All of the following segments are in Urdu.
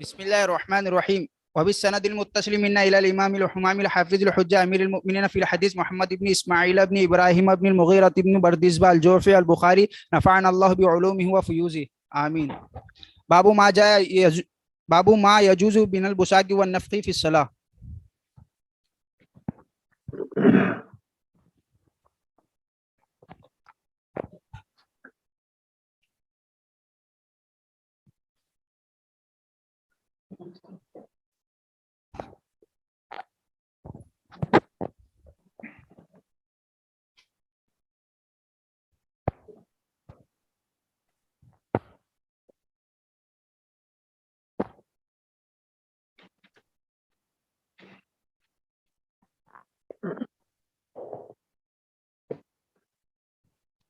بسم الله الرحمن الرحيم. وبالسند المتصل منا إلى الإمام الحمام الحافظ الحجة أمير المؤمنين في الحديث محمد بن إسماعيل بن إبراهيم بن المغيرة بن بردزبة الجوفي البخاري نفعنا الله بعلومه وفيوزه آمين. باب ما باب ما يجوز من البصاق والنفخ في الصلاة.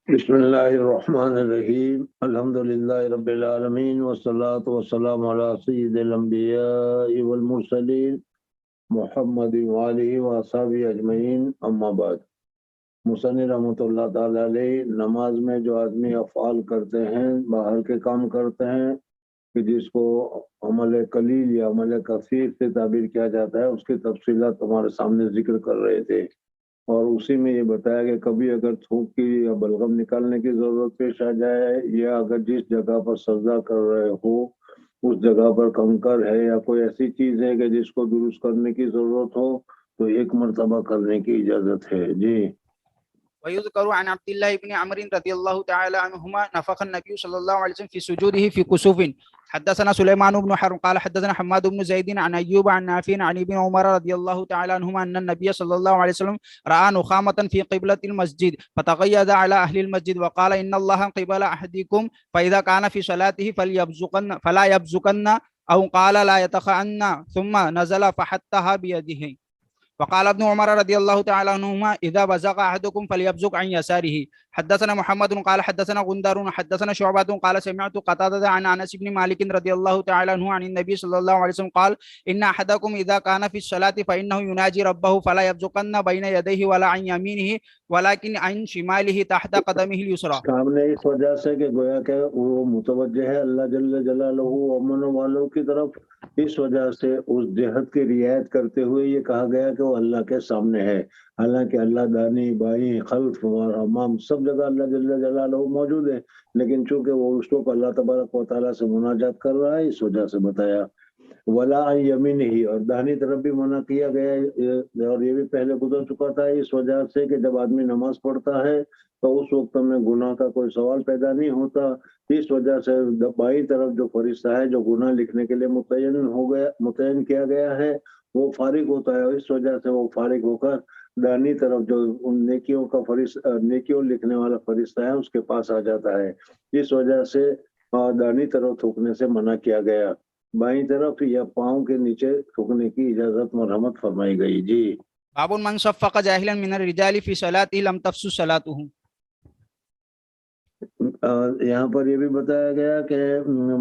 بسم اللہ الرحمن الرحیم الحمد للہ رب العالمین والصلاة والسلام علی سید الانبیاء والمرسلین محمد وآلہ واصحابہ اجمعین اما بعد۔ مصنف رحمۃ اللہ تعالی علیہ نماز میں جو آدمی افعال کرتے ہیں، باہر کے کام کرتے ہیں کہ جس کو عمل قلیل یا عمل کثیر سے تعبیر کیا جاتا ہے، اس کی تفصیلات ہمارے سامنے ذکر کر رہے تھے، اور اسی میں یہ بتایا کہ کبھی اگر تھوک کی یا بلغم نکالنے کی ضرورت پیش آ جائے، یا اگر جس جگہ پر سجدہ کر رہے ہو اس جگہ پر کنکر ہے یا کوئی ایسی چیز ہے کہ جس کو درست کرنے کی ضرورت ہو، تو ایک مرتبہ کرنے کی اجازت ہے۔ جی۔ ويذكر عن عبد الله بن عمرو رضي الله تعالى عنهما نفخ النبي صلى الله عليه وسلم في سجوده في كسوف. حدثنا سليمان بن حرب قال حدثنا حماد بن زيد عن أيوب عن نافع عن ابن عمر رضي الله تعالى عنهما أن النبي صلى الله عليه وسلم رأى نخامة في قبلة المسجد فتقيد على أهل المسجد وقال إن الله قبل أحدكم فإذا كان في صلاته فلا يبزقن أو قال لا يتخأن ثم نزل فحتها بيده. وقال ابن عمر رضي الله تعالى عنهما إذا بزق أحدكم فليبزق عن يساره. حدثنا محمد قال حدثنا غندر حدثنا شعبة قال سمعت قتادة عن أنس بن مالك رضي الله تعالى عنه عن النبي صلى الله عليه وسلم قال إن أحدكم إذا كان في الصلاة فإنه يناجي ربه فلا يبزقن بين يديه ولا عن يمينه ولكن عن شماله تحت قدمه اليسرى. سامنے اس وجہ سے کہ گویا کہ وہ متوجہ ہے اللہ جل جلالہ امن والوں کی طرف، اس وجہ سے اس جہت کی رعایت کرتے ہوئے یہ کہا گیا کہ وہ اللہ کے سامنے ہے، حالانکہ اللہ دانی بائیں خلف اور امام سب جگہ اللہ جل جلالہ موجود ہے، لیکن چونکہ وہ اس وقت اللہ تبارک و تعالیٰ سے مناجات کر رہا ہے، اس وجہ سے بتایا۔ ولا عن یمینہ، اور داہنی طرف بھی منع کیا گیا ہے، اور یہ بھی پہلے گزر چکا تھا، اس وجہ سے کہ جب آدمی نماز پڑھتا ہے تو اس وقت میں گناہ کا کوئی سوال پیدا نہیں ہوتا، اس وجہ سے بائیں طرف جو فرشتہ ہے جو گناہ لکھنے کے لیے متعین کیا گیا ہے وہ فارغ ہوتا ہے، اس وجہ سے وہ فارغ ہو کر دانی طرف جو ان نیکیوں لکھنے والا فرشتہ ہے اس کے پاس آ جاتا ہے، اس وجہ سے دانی طرف تھوکنے سے منع کیا گیا، بائیں طرف یا پاؤں کے نیچے تھوکنے کی اجازت مرحمت فرمائی گئی۔ جی۔ باب من صفق جاهلا من الرجال في صلاته لم تفسد صلاته. یہاں پر یہ بھی بتایا گیا کہ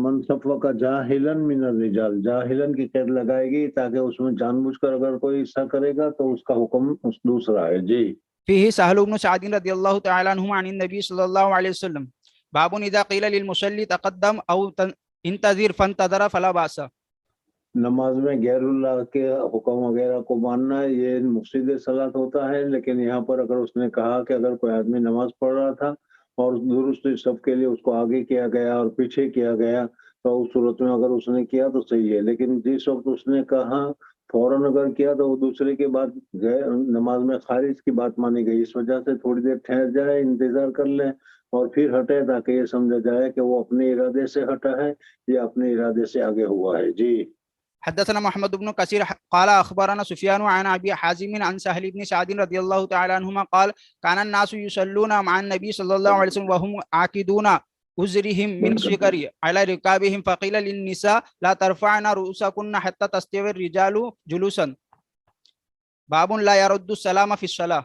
منصف کا جاہلن من الرجال، جاہلن کی قید لگائے گی تاکہ اس میں جان بوجھ کر اگر کوئی حصہ کرے گا تو اس کا حکم اس دوسرا ہے۔ جی۔ فيه سهل بن سعد رضي الله تعالى عنه عن النبي صلى الله عليه وسلم باب إذا قيل للمصلي تقدم أو انتظر فانتظر فلا بأس. نماز میں غیر اللہ کے حکم وغیرہ کو ماننا یہ مفسد صلاۃ ہوتا ہے، لیکن یہاں پر اگر اس نے کہا کہ اگر کوئی آدمی نماز پڑھ رہا تھا اور درست صف کے لیے اس کو آگے کیا گیا اور پیچھے کیا گیا تو اس صورت میں اگر اس نے کیا تو صحیح ہے، لیکن جس وقت اس نے کہا فوراً اگر کیا تو وہ دوسرے کے بعد نماز میں خارج کی بات مانی گئی، اس وجہ سے تھوڑی دیر ٹھہر جائے، انتظار کر لیں اور پھر ہٹے تاکہ یہ سمجھا جائے کہ وہ اپنے ارادے سے ہٹا ہے یا اپنے ارادے سے آگے ہوا ہے۔ جی۔ حدثنا محمد بن كثير قال أخبرنا سفيان عن أبي حازم عن سهل بن سعد رضي الله تعالى عنهما قال كان الناس يصلون مع النبي صلى الله عليه وسلم وهم عاقدون أزرهم من سكر على ركابهم فقيل للنساء لا ترفعن رؤوسكن حتى تستوي الرجال جلوسا. باب لا يرد السلام في الصلاة.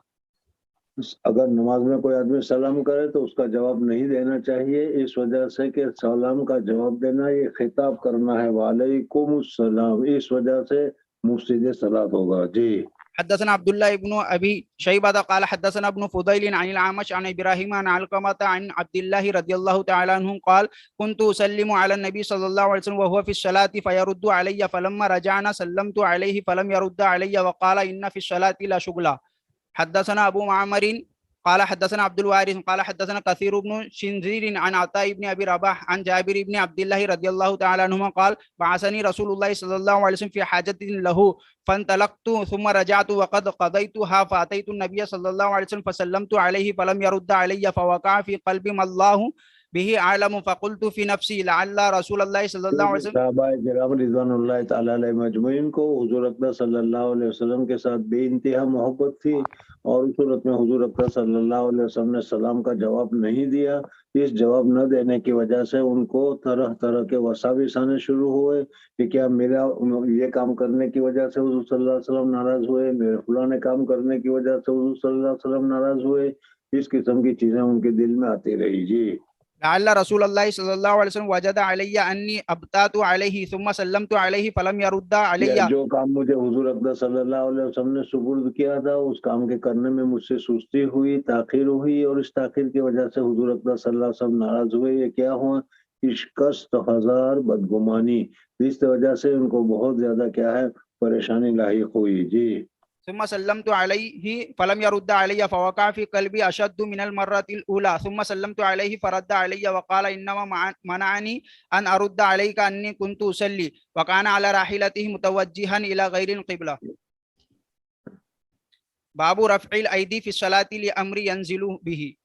اگر نماز میں کوئی آدمی سلام کرے تو اس کا جواب نہیں دینا چاہیے، اس وجہ سے کہ سلام کا جواب دینا یہ خطاب کرنا ہے وعلیکم السلام، اس وجہ سے مفسد صلاۃ ہوگا۔ جی۔ حدثنا عبد الله بن ابي شيبه قال حدثنا ابن فضيل عن العامش عن ابراهيم عن علقمه عن عبد الله رضي الله تعالى عنه قال كنت اسلم على النبي صلى الله عليه وسلم وهو في الصلاه فيرد علي فلما رجعنا سلمت عليه فلم يرد علي وقال ان في الصلاه لشغلا. حدثنا ابو معمر قال حدثنا عبد الوارث قال حدثنا كثير بن شنزير عن عطاء بن ابي رباح عن جابر بن عبد الله رضي الله تعالى عنهما قال بعثني رسول الله صلى الله عليه وسلم في حاجة له فانطلقت ثم رجعت وقد قضيتها فاتيت النبي صلى الله عليه وسلم فسلمت عليه فلم يرد علي فوقع في قلبي ما الله به اعلم فقلت في نفسي لعل رسول الله صلى الله عليه وسلم صحابہ کرام رضوان تعالی علیہ مجمعین کو حضور اقدس صلی اللہ علیہ وسلم کے ساتھ بے انتہا محبت تھی، اور اس صورت میں حضور اقدس صلی اللہ علیہ وسلم نے سلام کا جواب نہیں دیا. اس جواب نہ دینے کی وجہ سے ان کو طرح طرح کے وساوس آنے شروع ہوئے کہ کیا میرا یہ کام کرنے کی وجہ سے حضور صلی اللہ علیہ وسلم ناراض ہوئے، میرے فلاں کام کرنے کی وجہ سے حضور صلی اللہ علیہ وسلم ناراض ہوئے. اس قسم کی چیزیں ان کے دل میں آتی رہی. جی لعل رسول الله صلى الله عليه وسلم وجد علي اني ابتات عليه ثم سلمت عليه فلم يرد علي. جو کام مجھے حضور اقدس صلی اللہ علیہ وسلم نے سپرد کیا تھا، اس کام کے کرنے میں مجھ سے سستی ہوئی، تاخیر ہوئی، اور اس تاخیر کی وجہ سے حضور اقدس صلی اللہ علیہ وسلم ناراض ہوئے. یہ کیا ہوا؟ شکست ہزار بدگمانی. اس وجہ سے ان کو بہت زیادہ کیا ہے پریشانی لاحق ہوئی. جی ثم سلمت عليه فلم يرد علي فوقع في قلبي أشد من المرة الأولى ثم سلمت عليه فرد علي وقال إنما منعني أن أرد عليك أني كنت أصلي وكان على راحلته متوجها إلى غير القبلة. باب رفع الأيدي في الصلاة لأمر ينزل به.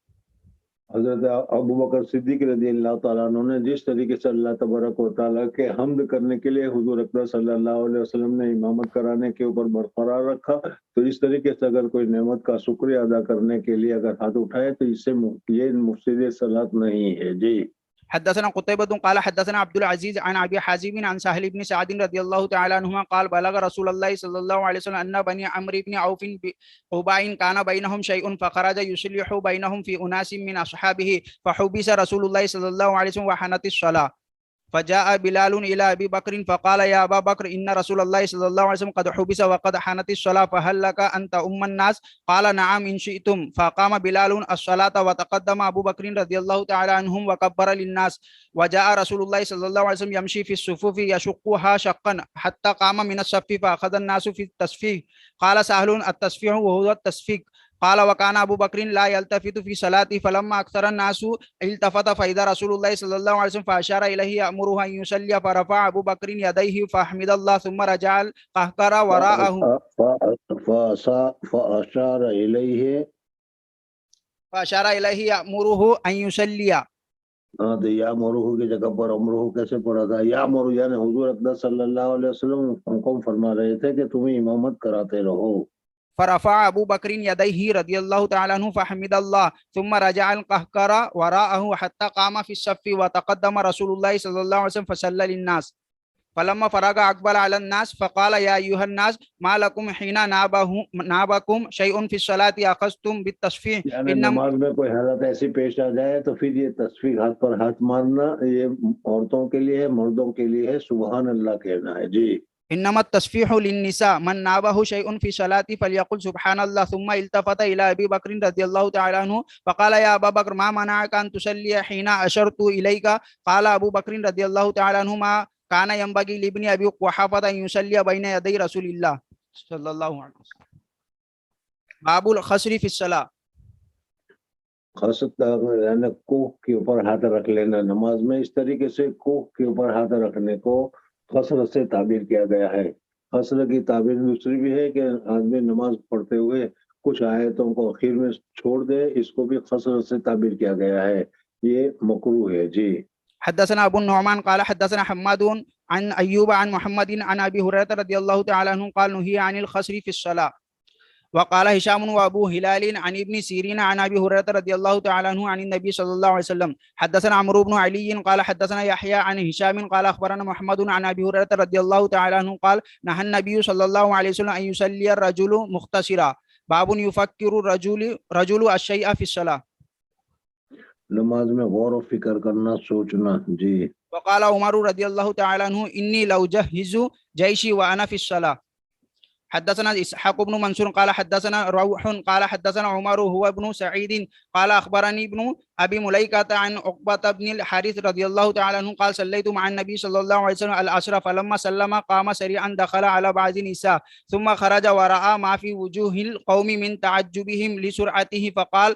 حضرت ابو بکر صدیق رضی اللہ تعالیٰ عنہ نے جس طریقے سے اللہ تبارک و تعالیٰ کے حمد کرنے کے لیے حضور اکرم صلی اللہ علیہ وسلم نے امامت کرانے کے اوپر برقرار رکھا، تو اس طریقے سے اگر کوئی نعمت کا شکریہ ادا کرنے کے لیے اگر ہاتھ اٹھائے تو اس سے یہ مفسد صلاۃ نہیں ہے. جی حدثنا قتيبة قال حدثنا عبد العزيز عن ابي حازم عن سهل بن سعد رضي الله تعالى عنهما قال بلغ رسول الله صلى الله عليه وسلم ان بني عمرو بن عوف بقباء كان بينهم شيء فخرج يصلح بينهم في اناس من اصحابه فحبس رسول الله صلى الله عليه وسلم وحنت الصلاه فجاء بلال إلى أبي بكر فقال يا أبا بكر إن رسول الله صلى الله عليه وسلم قد حبس وقد حانت الصلاة فهل لك أن تؤم الناس؟ قال نعم إن شئتم. فقام بلال الصلاة وتقدم أبو بكر رضي الله تعالى عنهم وكبر للناس وجاء رسول الله صلى الله عليه وسلم يمشي في الصفوف يشقها شقا حتى قام من الصف فأخذ الناس في التصفيق. قال سهل التصفيق وهو التصفيق. قال وكان ابو بكر لا يلتفت في صلاته فلما اكثر الناس التفت فاذا رسول الله صلى الله عليه وسلم فاشار اليه يامره ان يصلي فرفع ابو بكر يديه فحمد الله ثم رجع القهقر وراءه فاشار اليه يامره ان يصلي. ہاں تو یا مروح کی جگہ پر امروح کیسے پڑھا تھا؟ یا مروح یعنی حضور اقدس صلی اللہ علیہ وسلم حکم فرما رہے تھے کہ تمہیں امامت کراتے رہو. فرفع ابو بكر يديه رضي الله تعالى عنه فحمد الله ثم رجع القهقر وراءه حتى قام في الصف وتقدم رسول الله صلى الله عليه وسلم فصلى للناس. فلما فرغ اقبل على الناس فقال يا ايها الناس ما لكم حين نابكم شيء في الصلاه اخذتم بالتصفيق. یعنی نماز میں کوئی حالت ایسی پیش آ جائے تو پھر یہ تصفیق ہاتھ پر ہاتھ مارنا یہ عورتوں کے لیے ہے، مردوں کے لیے ہے سبحان اللہ کہنا ہے. جی انما التصفيح للنساء من نابه شيء في صلاته فليقل سبحان الله. ثم التفت الى ابي بكر رضي الله تعالى عنه فقال يا ابا بكر ما منعك ان تصلي حين اشرت اليك؟ قال ابو بكر رضي الله تعالى عنه ما كان ينبغي لابن ابي قحافه ان يصلي بين يدي رسول الله صلى الله عليه وسلم. باب الخسر في الصلاه. خاصت یعنی کوہ کے اوپر ہاتھ رکھ لینا نماز میں، اس طریقے سے کوہ کے اوپر ہاتھ رکھنے کو خسر سے تعبیر کیا گیا ہے. خسر کی تعبیر دوسری بھی ہے کہ آدمی نماز پڑھتے ہوئے کچھ آیتوں کو اخیر میں چھوڑ دے، اس کو بھی خسر سے تعبیر کیا گیا ہے، یہ مکروہ ہے. جی حدثنا ابو النعمان قال حدثنا حماد عن ايوب عن محمد عن ابي هريره رضي الله تعالى عنه قال نهي عن الخسر في الصلاه. وقال هشام وابو هلال عن ابن سيرين عن ابي هريره رضي الله تعالى عنه عن النبي صلى الله عليه وسلم. حدثنا عمرو بن علي قال حدثنا يحيى عن هشام قال اخبرنا محمد عن ابي هريره رضي الله تعالى عنه قال نهى النبي صلى الله عليه وسلم ان يصلي الرجل مختصرا. باب يفكر الرجل الشيء في الصلاه. نماز میں غور و فکر کرنا، سوچنا. جی وقال عمر رضي الله تعالى عنه اني لو جهز جيشي وانا في الصلاه. حدثنا اسحاق بن منصور قال حدثنا روح قال حدثنا عمر هو ابن سعيد قال اخبرني ابن ابي مليكه عن عقبه بن الحارث رضي الله تعالى عنه قال صليت مع النبي صلى الله عليه وسلم العصر فلما سلم قام سريعا دخل على بعض النساء ثم خرج وراى ما في وجوه القوم من تعجبهم لسرعته فقال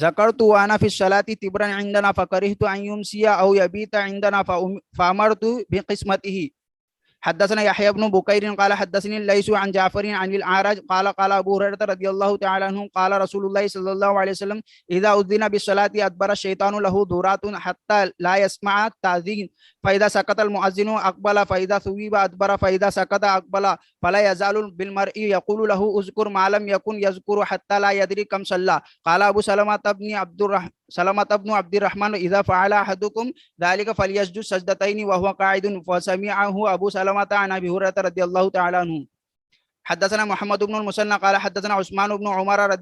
ذكرت وانا في الصلاه تبرا عندنا فكرهت ان يمسي او يبيت عندنا فامرت بقسمته. حدثنا يحيى بن بكير قال حدثني الليث عن جعفر عن الأعرج قال قال أبو هريرة رضي الله تعالى عنه قال رسول الله صلى الله عليه وسلم إذا أذن بالصلاة أدبر الشيطان له دورات حتى لا يسمع التأذين فإذا سكت المؤذن أقبل فإذا ثوب أدبر فإذا سكت أقبل فلا يزال بالمرء يقول له اذكر ما لم يكن يذكر حتى لا يدري كم صلى. قال أبو سلمة بن عبد الرحمن إذا فعل أحدكم ذلك فليسجد سجدتين وهو قاعد فسمعه أبو سلمة عن أبي هريرة رضي الله تعالى عنه. حدثنا محمد بن المثنى قال حدثنا عثمان بن عمر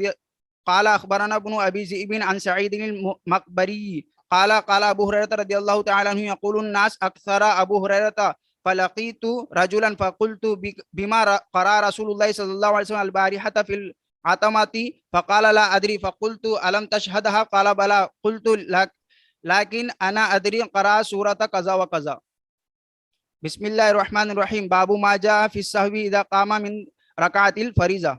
قال أخبرنا ابن أبي ذئب عن سعيد المقبري قال قال أبو هريرة رضي الله تعالى عنه يقول الناس أكثر أبو هريرة فلقيت رجلا فقلت بما قرأ رسول الله صلى الله عليه وسلم البارحة في العتمة فقال لا أدري فقلت ألم تشهدها قال بلى قلت لكن أنا أدري قرأ سورة كذا وكذا. بسم الله الرحمن الرحيم. باب ما جاء في السهو إذا قام من ركعة الفريضة.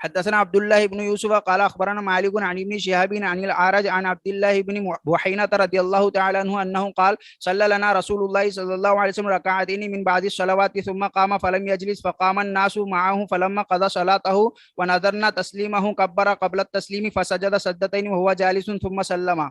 حدثنا عبد الله بن يوسف قال أخبرنا مالك عن ابن شهاب عن الأعرج عن عبد الله بن بحينة رضي الله تعالى عنه أنه قال صلى لنا رسول الله صلى الله عليه وسلم ركعتين من بعد الصلوات ثم قام فلم يجلس فقام الناس معه فلما قضى صلاته ونظرنا تسليمه كبر قبل التسليم فسجد سجدتين وهو جالس ثم سلم.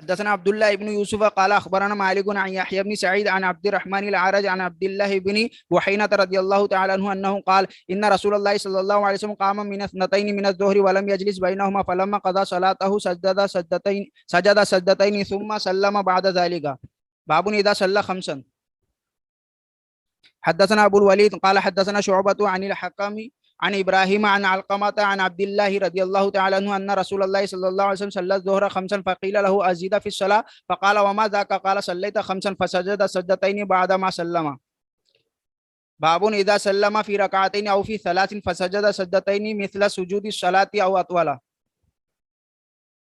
حدثنا عبد الله بن يوسف قال أخبرنا مالك عن يحيى بن سعيد عن عبد الرحمن الأعرج عن عبد الله بن بحينة رضي الله تعالى عنه أنه قال إن رسول الله صلى الله عليه وسلم قام من 2 من الظهر ولم يجلس بينهما فلما قضى صلاته سجد سجدتين ثم سلم بعد ذلك. باب إذا صلى 5. حدثنا أبو الوليد قال حدثنا شعبة عن الحكم عن ابراہیم عن علقمۃ عن عبد اللہ رضی اللہ تعالی عنہ ان رسول اللہ صلی اللہ علیہ وسلم صلی الظہر خمسا فقیل له ازید فی الصلاۃ فقال وما ذاک قال صلیت خمسا فسجد سجدتین بعد ما سلم. باب اذا سلم فی رکعتین او فی ثلاث فسجد سجدتین مثل سجود الصلاۃ او اطول.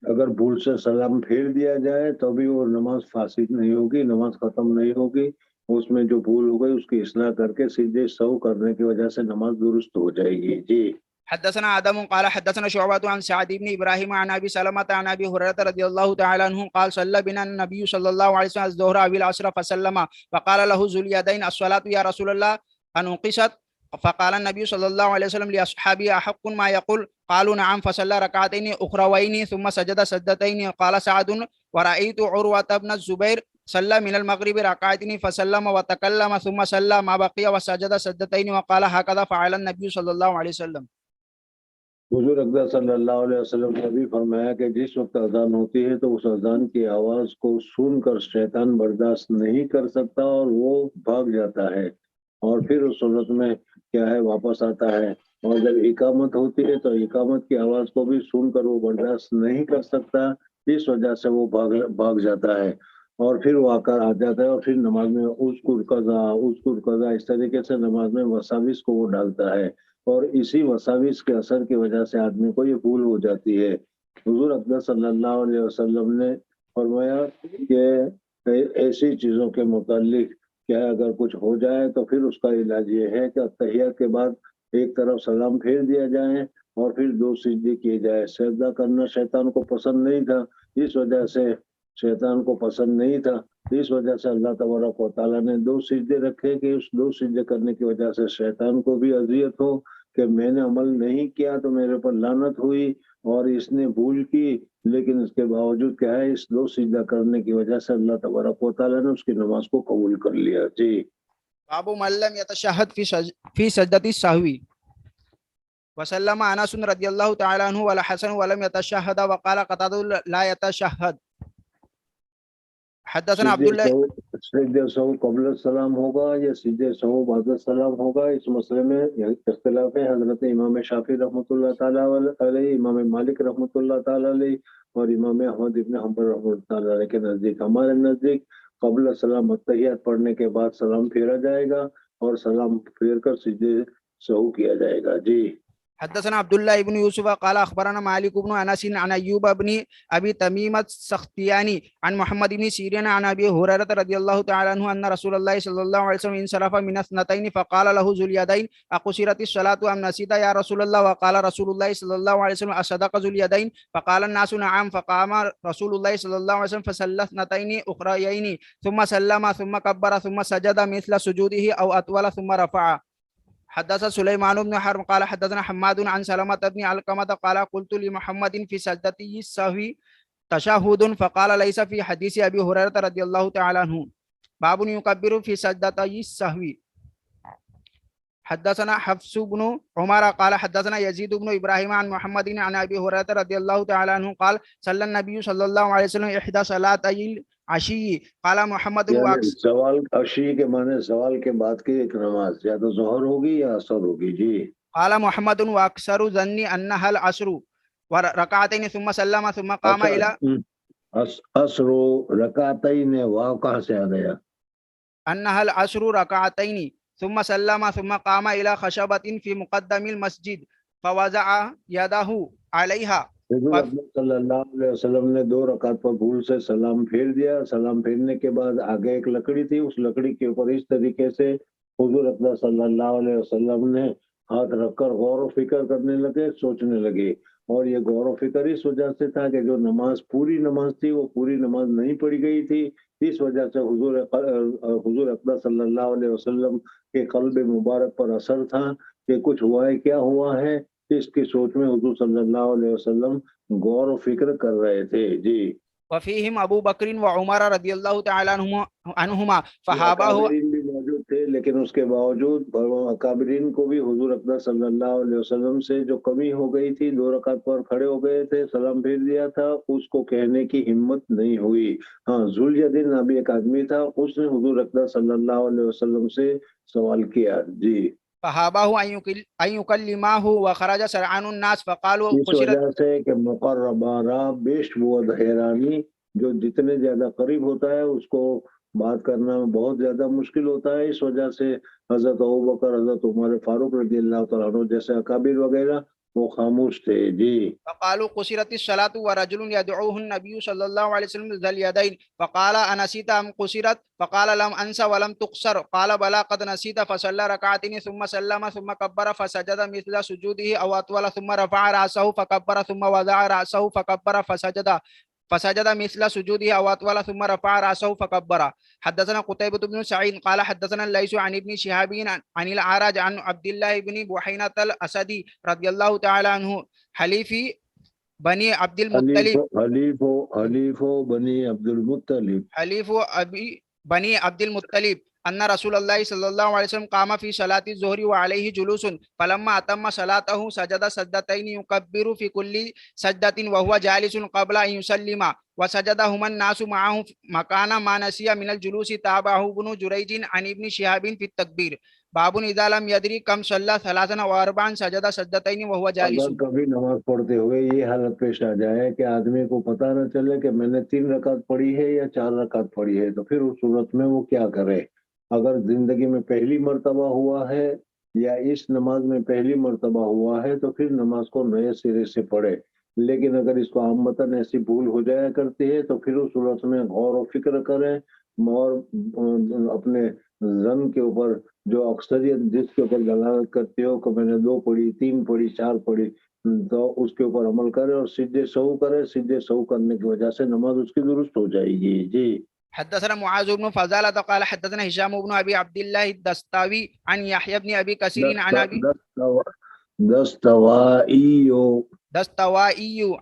اگر بھول سے سلام پھیر دیا جائے تو بھی وہ نماز فاسد نہیں ہوگی، نماز ختم نہیں ہوگی، اس میں جو بھول ہو گئی اس کی اصلاح کر کے سیدھے سہو کرنے کی وجہ سے نماز درست ہو جائے گی. جی. حدثنا آدم قال حدثنا شعبة عن سعد بن ابراهيم عن ابي سلمة عن ابي هريرة رضي الله تعالى عنه قال صلى بنا النبي صلى الله عليه وسلم الظهر او العصر فسلم فقال له ذو اليدين الصلاة يا رسول الله أنقصت؟ فقال النبي صلى الله عليه وسلم لأصحابه أحق ما يقول؟ قالوا نعم. فصلى ركعتين أخروين ثم سجد سجدتين. قال سعد ورأيت عروة بن الزبير صلى من المغرب ركعتين فسلم وتكلم ثم صلى ما بقي وسجد سجدتين وقال هكذا فعل النبي صلى الله عليه وسلم. حضور اقدس صلی اللہ علیہ وسلم نے بھی فرمایا کہ جس وقت اذان ہوتی ہے تو اس اذان کی آواز کو سن کر شیطان برداشت نہیں کر سکتا اور وہ بھاگ جاتا ہے، اور پھر اس صورت میں کیا ہے واپس آتا ہے. اور جب اقامت ہوتی ہے تو اقامت کی آواز کو بھی سن کر وہ برداشت نہیں کر سکتا، اس وجہ سے وہ بھاگ جاتا ہے، اور پھر وہ آ جاتا ہے، اور پھر نماز میں اذکر قضا اس طریقے سے نماز میں وساوس کو وہ ڈالتا ہے، اور اسی وساوس کے اثر کی وجہ سے آدمی کو یہ بھول ہو جاتی ہے. حضور اقدس صلی اللہ علیہ وسلم نے فرمایا کہ ایسی چیزوں کے متعلق کیا اگر کچھ ہو جائے تو پھر اس کا علاج یہ ہے کہ تحیہ کے بعد ایک طرف سلام پھیر دیا جائے اور پھر دو سجدے کیے جائے. سجدہ کرنا شیطان کو پسند نہیں تھا، اس وجہ سے اللہ تبارک و تعالیٰ نے دو سجدے رکھے کہ اس دو سجدے کرنے کی وجہ سے شیطان کو بھی اذیت ہو کہ میں نے عمل نہیں کیا تو میرے پر لعنت ہوئی، اور اس نے بھول کی لیکن اس کے باوجود کیا ہے اس دو سجدہ کرنے کی وجہ سے اللہ تبارک و تعالیٰ نے اس کی نماز کو قبول کر لیا. جی. باب من لم يتشهد في سجدة السهو. وسلم انس رضي الله تعالى عنه والحسن ولم يتشهد وقال قتادة لا يتشهد. حدثنا عبد الله سجدہ سہو قبل السلام ہوگا یا سجدہ سہو بعد السلام ہوگا، اس مسئلے میں اختلاف ہے. حضرت امام شافعی رحمۃ اللہ تعالیٰ علیہ، امام مالک رحمۃ اللہ تعالیٰ علیہ اور امام احمد ابن حنبل رحمۃ اللہ تعالیٰ علیہ کے نزدیک، ہمارے نزدیک قبل السلام التحیات پڑھنے کے بعد سلام پھیرا جائے گا اور سلام پھیر کر سجدہ سہو کیا جائے گا. جی. حدثنا عبد الله بن يوسف قال اخبرنا مالك بن انس عن ايوب بن ابي تميم السختياني عن محمد بن سيرين عن ابي هريره رضي الله تعالى عنه ان رسول الله صلى الله عليه وسلم انصرف من اثنتين فقال له ذو اليدين اقصرت الصلاه ام نسيت يا رسول الله؟ وقال رسول الله صلى الله عليه وسلم اصدق ذو اليدين؟ فقال الناس نعم. فقام رسول الله صلى الله عليه وسلم فصلى اثنتين اخريين ثم سلم ثم كبر ثم سجد مثل سجوده او اطول ثم رفع. حدث سليمان بن حرب قال حدثنا حماد عن سلمة بن علقمة قال قلت لمحمد في سجدته السهو تشهد فقال ليس في حديث أبي هريرة رضي الله تعالى عنه. باب يكبر في سجدته السهو. حدثنا حفص بن عمر قال حدثنا يزيد بن ابراهيم عن محمد عن ابي هريره رضي الله تعالى عنه قال صلى النبي صلى الله عليه وسلم احدى صلاتي العشي. قال محمد سوال عشی کے معنی سوال کے بعد کی ایک نماز یا تو ظہر ہوگی یا عصر ہوگی. جی. قال محمد واكثر ظني انها العصر وركعتين ثم سلم ثم قام الى عصر رکعتین واو کہاں سے آ گیا؟ انها العصر ركعتين ثم سلم ثم قام الى خشبة في مقدم المسجد فوضع يده عليها. صلی اللہ علیہ وسلم نے دو رکعت پر بھول سے سلام پھیر دیا، سلام پھیرنے کے بعد آگے ایک لکڑی تھی، اس لکڑی کے اوپر اس طریقے سے حضور اقدس صلی اللہ علیہ وسلم نے ہاتھ رکھ کر غور و فکر کرنے لگے، سوچنے لگے، اور یہ غور و فکر اس وجہ سے تھا کہ جو نماز پوری نماز تھی وہ پوری نماز نہیں پڑھی گئی تھی، اس وجہ سے حضور اقدس صلی اللہ علیہ وسلم کے قلب مبارک پر اثر تھا کہ کچھ ہوا ہے، کیا ہوا ہے، اس کی سوچ میں حضور صلی اللہ علیہ وسلم غور و فکر کر رہے تھے. جی. وفيهم ابو بکر وعمر رضی اللہ تعالی عنہما فحابہ بھی موجود تھے، لیکن اس کے باوجود اکابرین کو بھی حضور اقدس صلی اللہ علیہ وسلم سے جو کمی ہو گئی تھی، دو رکعت پر کھڑے ہو گئے تھے، سلام پھیر دیا تھا، اس کو کہنے کی ہمت نہیں ہوئی. ہاں، ذوالیدین نبی ایک آدمی تھا، اس نے حضور اقدس صلی اللہ علیہ وسلم سے سوال کیا. جی. فهابه أن يكلمه وخرج سرعان الناس فقالوا اس قصرت. وجہ سے کہ مقربہ را بیش بود حیرانی، جو جتنے زیادہ قریب ہوتا ہے اس کو بات کرنا بہت زیادہ مشکل ہوتا ہے، اس وجہ سے حضرت ابوبکر، حضرت عمر فاروق رضی اللہ تعالیٰ عنہ جیسے اکابر وغیرہ وہ خاموش تھے. جی. فقالوا قصرت الصلاة ورجل يدعوه النبي صلى الله عليه وسلم ذا اليدين فقال أنسيت أم قصرت؟ فقال لم أنس ولم تقصر. قال بلى قد نسيت. فصلى ركعتين ثم سلم ثم كبر فسجد مثل سجوده أو أطول ثم رفع رأسه فكبر ثم وضع رأسه فكبر فسجد مثل سجوده أو أطول ثم رفع رأسه فكبر. حدثنا قتيبة بن سعيد قال حدثنا الليث عن ابن شهاب عن الأعرج عن عبد الله بن بحينة الأسدي رضي الله تعالى عنه حليف بني عبد المطلب حلیف بنی عبد المطلب حليف أبي بني عبد المطلب أن رسول الله صلى الله عليه وسلم قام في صلاة الظهر وعليه جلوس فلما أتم صلاته سجد سجدتين يكبر في كل سجدة وهو جالس قبل أن يسلم وسجدهما الناس معه مكان ما نسي من الجلوس. تابعه ابن جريج عن ابن شهاب في التكبير. باب إذا لم يدري كم صلى ثلاثا وأربعا سجد سجدتين وهو جالس. اگر کبھی نماز پڑھتے ہوئے یہ حالت پیش آ جائے کہ آدمی کو پتہ نہ چلے کہ میں نے 3 رکعت پڑھی ہے یا 4 رکعت پڑھی ہے، تو پھر اس صورت میں وہ کیا کرے؟ اگر زندگی میں پہلی مرتبہ ہوا ہے یا اس نماز میں پہلی مرتبہ ہوا ہے تو پھر نماز کو نئے سرے سے پڑھے. لیکن اگر اس کو عامتاً ایسی بھول ہو جایا کرتی ہے تو پھر اس صورت میں غور و فکر کریں اور اپنے ظن کے اوپر جو اکثریت جس کے اوپر دلالت کرتی ہو کہ میں نے 2 پڑھی، 3 پڑھی، 4 پڑھی، تو اس کے اوپر عمل کرے اور سجدے سہو کرے. سجدے سہو کرنے کی وجہ سے نماز اس کی درست ہو جائے گی. جی. حدثنا معاذ بن فضالة قال حدثنا هشام بن أبي عبد الله الدستاوي عن يحيى بن أبي كثير عن أبي دستوائي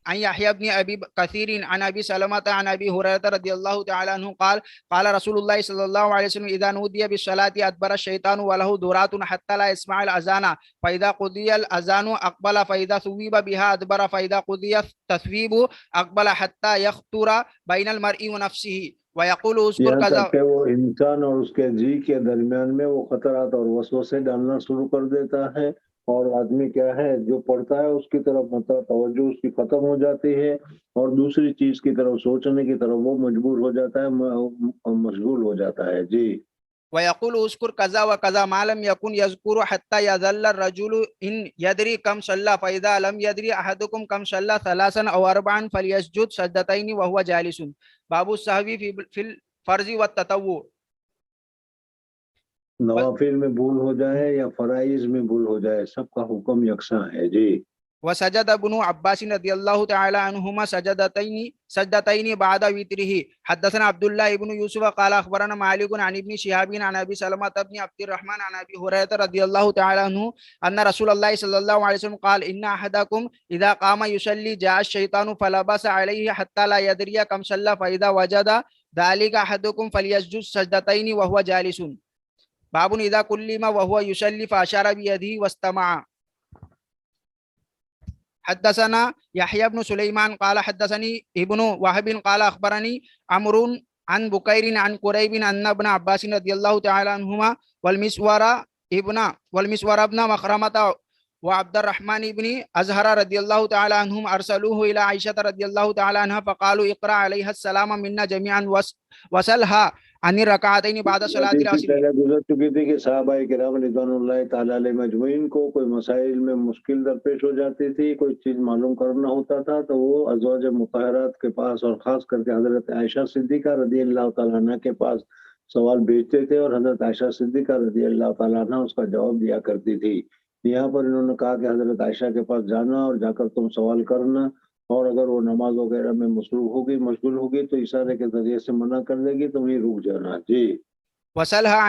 عن يحيى بن أبي كثير عن أبي سلمة عن أبي هريرة رضي الله تعالى عنه قال قال رسول الله صلى الله عليه وسلم إذا نودي بالصلاة أدبر الشيطان وله دورات حتى لا يسمع الأذان فإذا قضي الأذان أقبل فإذا ثوب بها أدبر فإذا قضي التثويب أقبل حتى يخطر بين المرء ونفسه ويقول اذكر كذا. کہ وہ انسان اور اس کے جی کے درمیان میں وہ خطرات اور وسوسے ڈالنا شروع کر دیتا ہے، اور آدمی کیا ہے جو پڑھتا ہے اس کی طرف مطلب توجہ اس کی ختم ہو جاتی ہے اور دوسری چیز کی طرف سوچنے کی طرف وہ مجبور ہو جاتا ہے، مشغول ہو جاتا ہے. جی. ويقول اذكر كذا وكذا ما لم يكن يذكر حتى يظل الرجل إن يدري كم صلى فإذا لم يدري أحدكم كم صلى 3 أو 4 فليسجد سجدتين وهو جالس. باب السهو في الفرض والتطوع. نوافل میں بھول ہو جائے یا فرائض میں بھول ہو جائے سب کا حکم یکساں ہے. جی. وسجد ابن عباس رضي الله تعالى عنهما سجدتين بعد وتره. حدثنا عبد الله بن يوسف قال اخبرنا مالك عن ابن شهاب عن ابي سلمة بن عبد الرحمن عن ابي هريرة رضي الله تعالى عنه ان رسول الله صلى الله عليه وسلم قال ان احدكم اذا قام يصلي جاء الشيطان فلبس عليه حتى لا يدري كم صلى فاذا وجد ذلك احدكم فليسجد سجدتين وهو جالس. باب اذا كلم وهو يصلي فاشار بيده واستمع. حدثنا يحيى بن سليمان قال حدثني ابن وهب قال اخبرني عمرو عن بكير عن قريب ان ابن عباس رضي الله تعالى عنهما والمسور ابن مخرمة وعبد الرحمن بن أزهر رضي الله تعالى عنهم أرسلوه إلى عائشة رضي الله تعالى عنها فقالوا اقرأ عليها السلام منا جميعا وسلها عن الركعتين بعد صلاة العصر. گزر چکی تھی کہ صحابہ کرام رضوان اللہ تعالیٰ علیہ مجمعین کو کوئی مسائل میں مشکل درپیش ہو جاتی تھی، کوئی چیز معلوم کرنا ہوتا تھا تو وہ ازواج مطہرات کے پاس اور خاص کر کے حضرت عائشہ صدیقہ رضی اللہ تعالیٰ عنہ کے پاس سوال بھیجتے تھے اور حضرت عائشہ صدیقہ رضی اللہ تعالیٰ عنہ اس کا جواب دیا کرتی تھی. یہاں پر انہوں نے کہا کہ حضرت عائشہ کے پاس جانا اور جا کر تم سوال کرنا، اور اگر وہ نماز وغیرہ میں مشغول ہوگی تو اشارے کے ذریعے سے منع کر دے گی، تم ہی رک جانا. جی. وسلها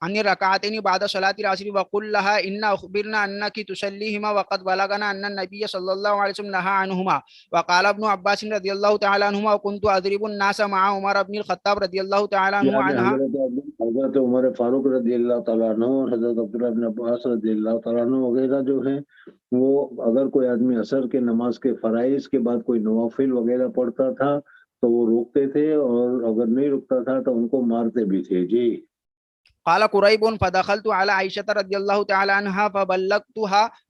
عن الركعتين بعد صلاة العصر وقل لها إن أخبرنا أنك تصليهما وقد بلغنا أن النبي صلى الله عليه وسلم نهى عنهما. وقال ابن عباس رضي الله تعالى عنهما وكنت أضرب الناس مع عمر بن الخطاب رضي الله تعالى عنه عنها. حضرت عمر فاروق رضی اللہ تعالیٰ عنہ اور حضرت عبداللہ بن عباس رضی اللہ تعالیٰ عنہ وغیرہ جو ہیں وہ اگر کوئی آدمی عصر کے نماز کے فرائض کے بعد کوئی نوافل وغیرہ پڑھتا تھا تو وہ روکتے تھے، اور اگر نہیں رکتا تھا تو ان کو مارتے بھی تھے. جی. قال قريب فدخلت على عائشة رضي الله تعالى عنها فبلغتها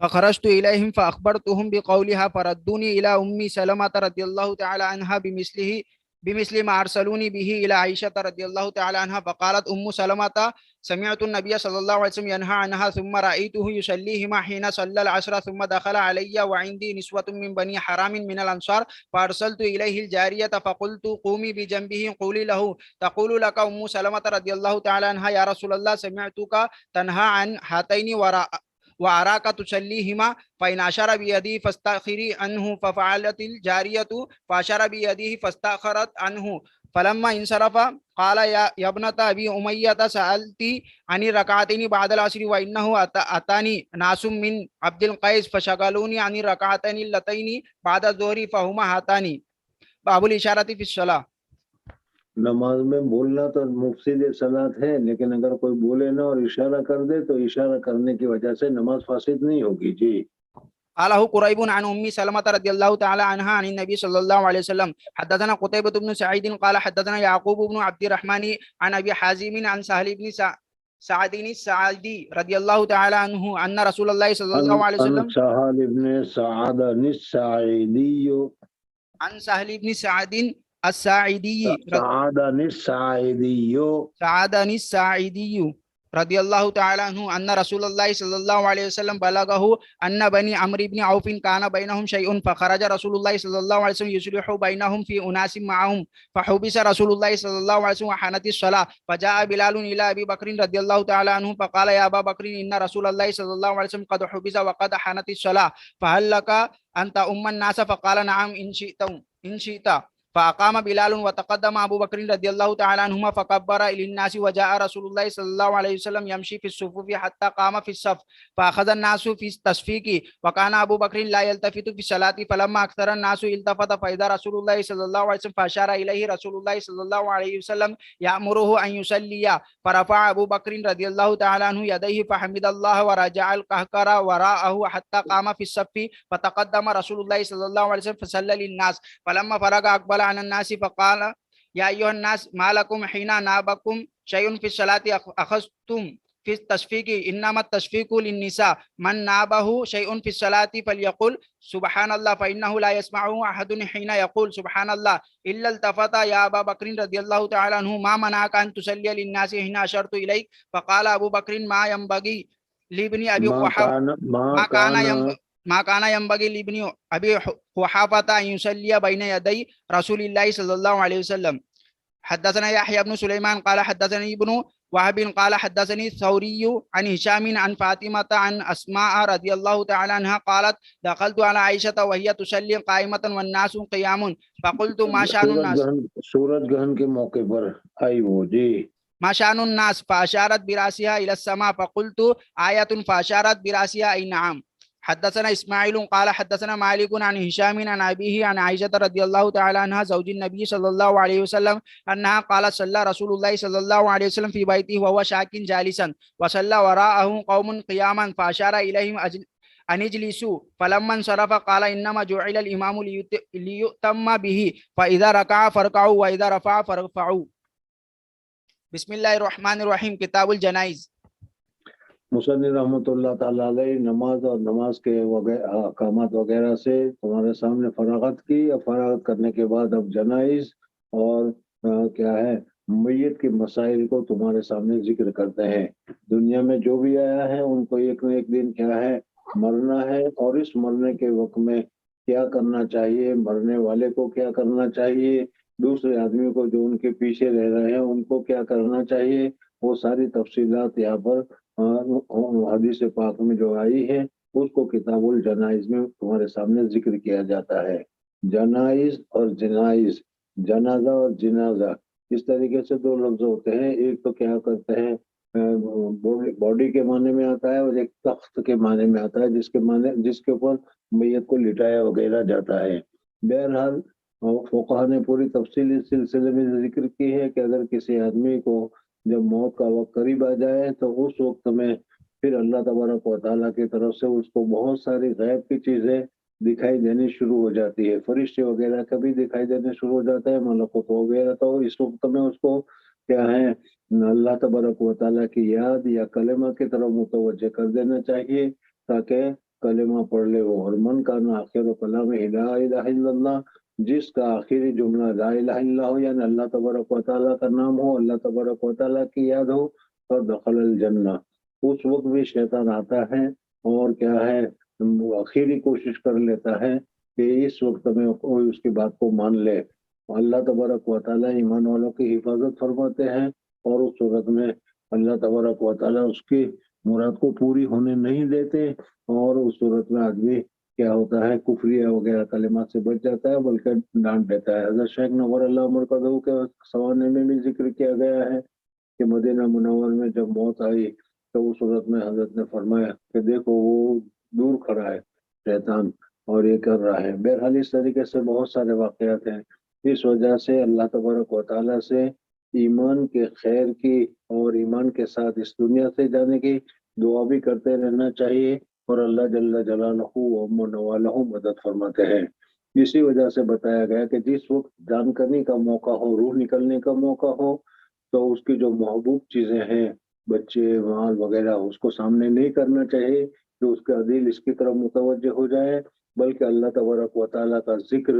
فخرجت إليهم فأخبرتهم بقولها فردوني إلى أم سلمة رضي الله تعالى عنها بمثل ما أرسلوني به إلى عائشة رضي الله تعالى عنها. فقالت أم سلمة سمعت النبي صلى الله عليه وسلم ينهى عنها ثم رأيته يصليهما حين صلى العصر ثم دخل علي وعندي نسوة من بني حرام من الأنصار فأرسلت إليه الجارية فقلت قومي بجنبه قولي له تقول لك أم سلمة رضي الله تعالى عنها يا رسول الله سمعتك تنهى عن هاتين وأراك تصليهما فإن أشار بيده فاستأخري عنه. ففعلت الجارية فأشار بيده فاستأخرت عنه. فلما انصرف قال يا ابنة أبي أمية سألتي عن الركعتين بعد العصر وإنه أتاني ناس من عبد القيس فشغلوني عن الركعتين اللتين بعد الظهر فهما هاتان. باب الاشارۃ فی الصلاۃ. نماز میں بولنا تو مفسد صلاۃ ہے، لیکن اگر کوئی بولے نہ اور اشارہ کر دے تو اشارہ کرنے کی وجہ سے نماز فاسد نہیں ہوگی. جی. قاله قريب عن سلمة رضي الله تعالى عنها عن النبي صلى الله عليه وسلم. حدثنا قتيبة بن سعيد قال حدثنا يعقوب بن عبد الرحمن عن أبي حازم عن سهل بن سعد الساعدي رضي الله تعالى عنه أن رسول الله صلى الله عليه عن وسلم سهل بن سعد الساعدي عن سهل بن سعد الساعدي سعد الساعدي رضي الله تعالى عنه أن رسول الله صلى الله عليه وسلم بلغه أن بني عمرو بن عوف كان بينهم شيء فخرج رسول الله صلى الله عليه وسلم يصلح بينهم في أناس معهم فحبس رسول الله صلى الله عليه وسلم وحانت الصلاة فجاء بلال إلى أبي بكر رضي الله تعالى عنه فقال يا أبا بكر إن رسول الله صلى الله عليه وسلم قد حبس وقد حانت الصلاة فهل لك أن تؤم الناس؟ فقال نعم إن شئت. فأقام بلال وتقدم أبو بكر رضي الله تعالى عنهما فكبر إلى الناس وجاء رسول الله صلى الله عليه وسلم يمشي في الصفوف حتى قام في الصف فأخذ الناس في التصفيق وكان أبو بكر لا يلتفت في الصلاة فلما أكثر الناس التفت فإذا رسول الله صلى الله عليه وسلم فأشار إليه رسول الله صلى الله عليه وسلم يأمره أن يصلي فرفع أبو بكر رضي الله تعالى عنه يديه فحمد الله ورجع القهقر وراءه حتى قام في الصف فتقدم رسول الله صلى الله عليه وسلم فصلى للناس فلما فرغ أقبل عن الناس فقال يا أيها الناس ما لكم حين نابكم شيء في الصلاة أخذتم في التشفيق إنما التشفيق للنساء من نابه شيء في الصلاة فليقل سبحان الله فإنه لا يسمعه أحد حين يقول سبحان الله إلا التفت يا أبا بكر رضي الله تعالى عنه ما منعك أن تصلي للناس حين أشرت إليك؟ فقال أبو بكر ما ينبغي لابن أبي قحافة ما كان ينبغي لابن أبي قحافة أن يصلي بين يدي رسول الله صلى الله عليه وسلم. حدثنا يحيى بن سليمان قال حدثني ابن وهب قال حدثني الثوري عن هشام عن فاطمة عن أسماء رضي الله تعالى عنها قالت دخلت على عائشة وهي تصلي قائمة والناس قيام فقلت ما شأن الناس سورج گرہن کے موقع پر آئی وہ. جی. ما شأن الناس فأشارت براسها إلى السماء فقلت آية فأشارت براسها أي نعم. حدثنا اسماعيل قال حدثنا مالك عن هشام عن أبيه عن عائشة رضي الله تعالى عنها زوج النبي صلى الله عليه وسلم أنها قالت صلى رسول الله صلى الله عليه وسلم في بيته وهو شاك جالسا وصلى وراءه قوم قياما فأشار إليهم أن اجلسوا فلما انصرف قال إنما جعل الإمام ليؤتم به فإذا ركع فاركعوا وإذا رفع فارفعوا. بسم الله الرحمن الرحیم. کتاب الجنائز. مصنف رحمۃ اللہ تعالیٰ علیہ نماز اور نماز کے احکامات وغیرہ سے تمہارے سامنے فراغت کی. اور فراغت کرنے کے بعد اب جنائز اور کیا ہے میت کے مسائل کو تمہارے سامنے ذکر کرتے ہیں. دنیا میں جو بھی آیا ہے ان کو ایک نہ ایک دن کیا ہے مرنا ہے، اور اس مرنے کے وقت میں کیا کرنا چاہیے، مرنے والے کو کیا کرنا چاہیے، دوسرے آدمی کو جو ان کے پیچھے رہ رہے ہیں ان کو کیا کرنا چاہیے، وہ ساری تفصیلات یہاں پر حدیث پاک میں جو آئی ہے اس کو کتاب الجنائز میں تمہارے سامنے ذکر کیا جاتا ہے. جنائز اور جنائز، جنازہ اور جنازہ اس طریقے سے دو لفظ ہوتے ہیں. ایک تو کیا کرتے ہیں باڈی کے معنی میں آتا ہے، اور ایک تخت کے معنی میں آتا ہے جس کے اوپر میت کو لٹایا وغیرہ جاتا ہے. بہرحال فقہا نے پوری تفصیل اس سلسلے میں ذکر کی ہے کہ اگر کسی آدمی کو جب موت کا وقت قریب آ جائے تو اس وقت میں پھر اللہ تبارک و تعالیٰ کی طرف سے اس کو بہت ساری غیب کی چیزیں دکھائی دینی شروع ہو جاتی ہے. فرشتے وغیرہ کبھی دکھائی دینے شروع ہو جاتا ہے، ملکوت وغیرہ. تو اس وقت میں اس کو کیا ہے اللہ تبارک و تعالیٰ کی یاد یا کلمہ کی طرف متوجہ کر دینا چاہیے تاکہ کلمہ پڑھ لے وہ. اور من کان آخر کلام لا الہ الا اللہ، جس کا آخری جملہ لا الہ الا اللہ ہو یعنی اللہ تبارک و تعالیٰ کا نام ہو، اللہ تبارک و تعالیٰ کی یاد ہو، اور دخل الجنہ. اس وقت بھی شیطان آتا ہے اور کیا ہے آخری کوشش کر لیتا ہے کہ اس وقت میں کوئی اس کی بات کو مان لے. اللہ تبارک و تعالیٰ ایمان والوں کی حفاظت فرماتے ہیں، اور اس صورت میں اللہ تبارک و تعالیٰ اس کی مراد کو پوری ہونے نہیں دیتے، اور اس صورت میں آدمی کیا ہوتا ہے کفریہ وغیرہ کلمات سے بچ جاتا ہے بلکہ ڈانٹ دیتا ہے. حضرت شیخ نور اللہ مرکزہ کے سوانے میں بھی ذکر کیا گیا ہے کہ مدینہ منور میں جب موت آئی تو اس صورت میں حضرت نے فرمایا کہ دیکھو وہ دور کھڑا ہے شیطان اور یہ کر رہا ہے. بہرحال اس طریقے سے بہت سارے واقعات ہیں اس وجہ سے اللہ تبارک و تعالیٰ سے ایمان کے خیر کی اور ایمان کے ساتھ اس دنیا سے جانے کی دعا بھی کرتے رہنا چاہیے، اور اللہ جل جلالہ و من والہ مدد فرماتے ہیں۔ اسی وجہ سے بتایا گیا کہ جس وقت جان کرنے کا موقع ہو، روح نکلنے کا موقع ہو، تو اس کی جو محبوب چیزیں ہیں، بچے، مال وغیرہ، اس کو سامنے نہیں کرنا چاہیے کہ اس کا دل اس کی طرف متوجہ ہو جائے، بلکہ اللہ تبارک و تعالیٰ کا ذکر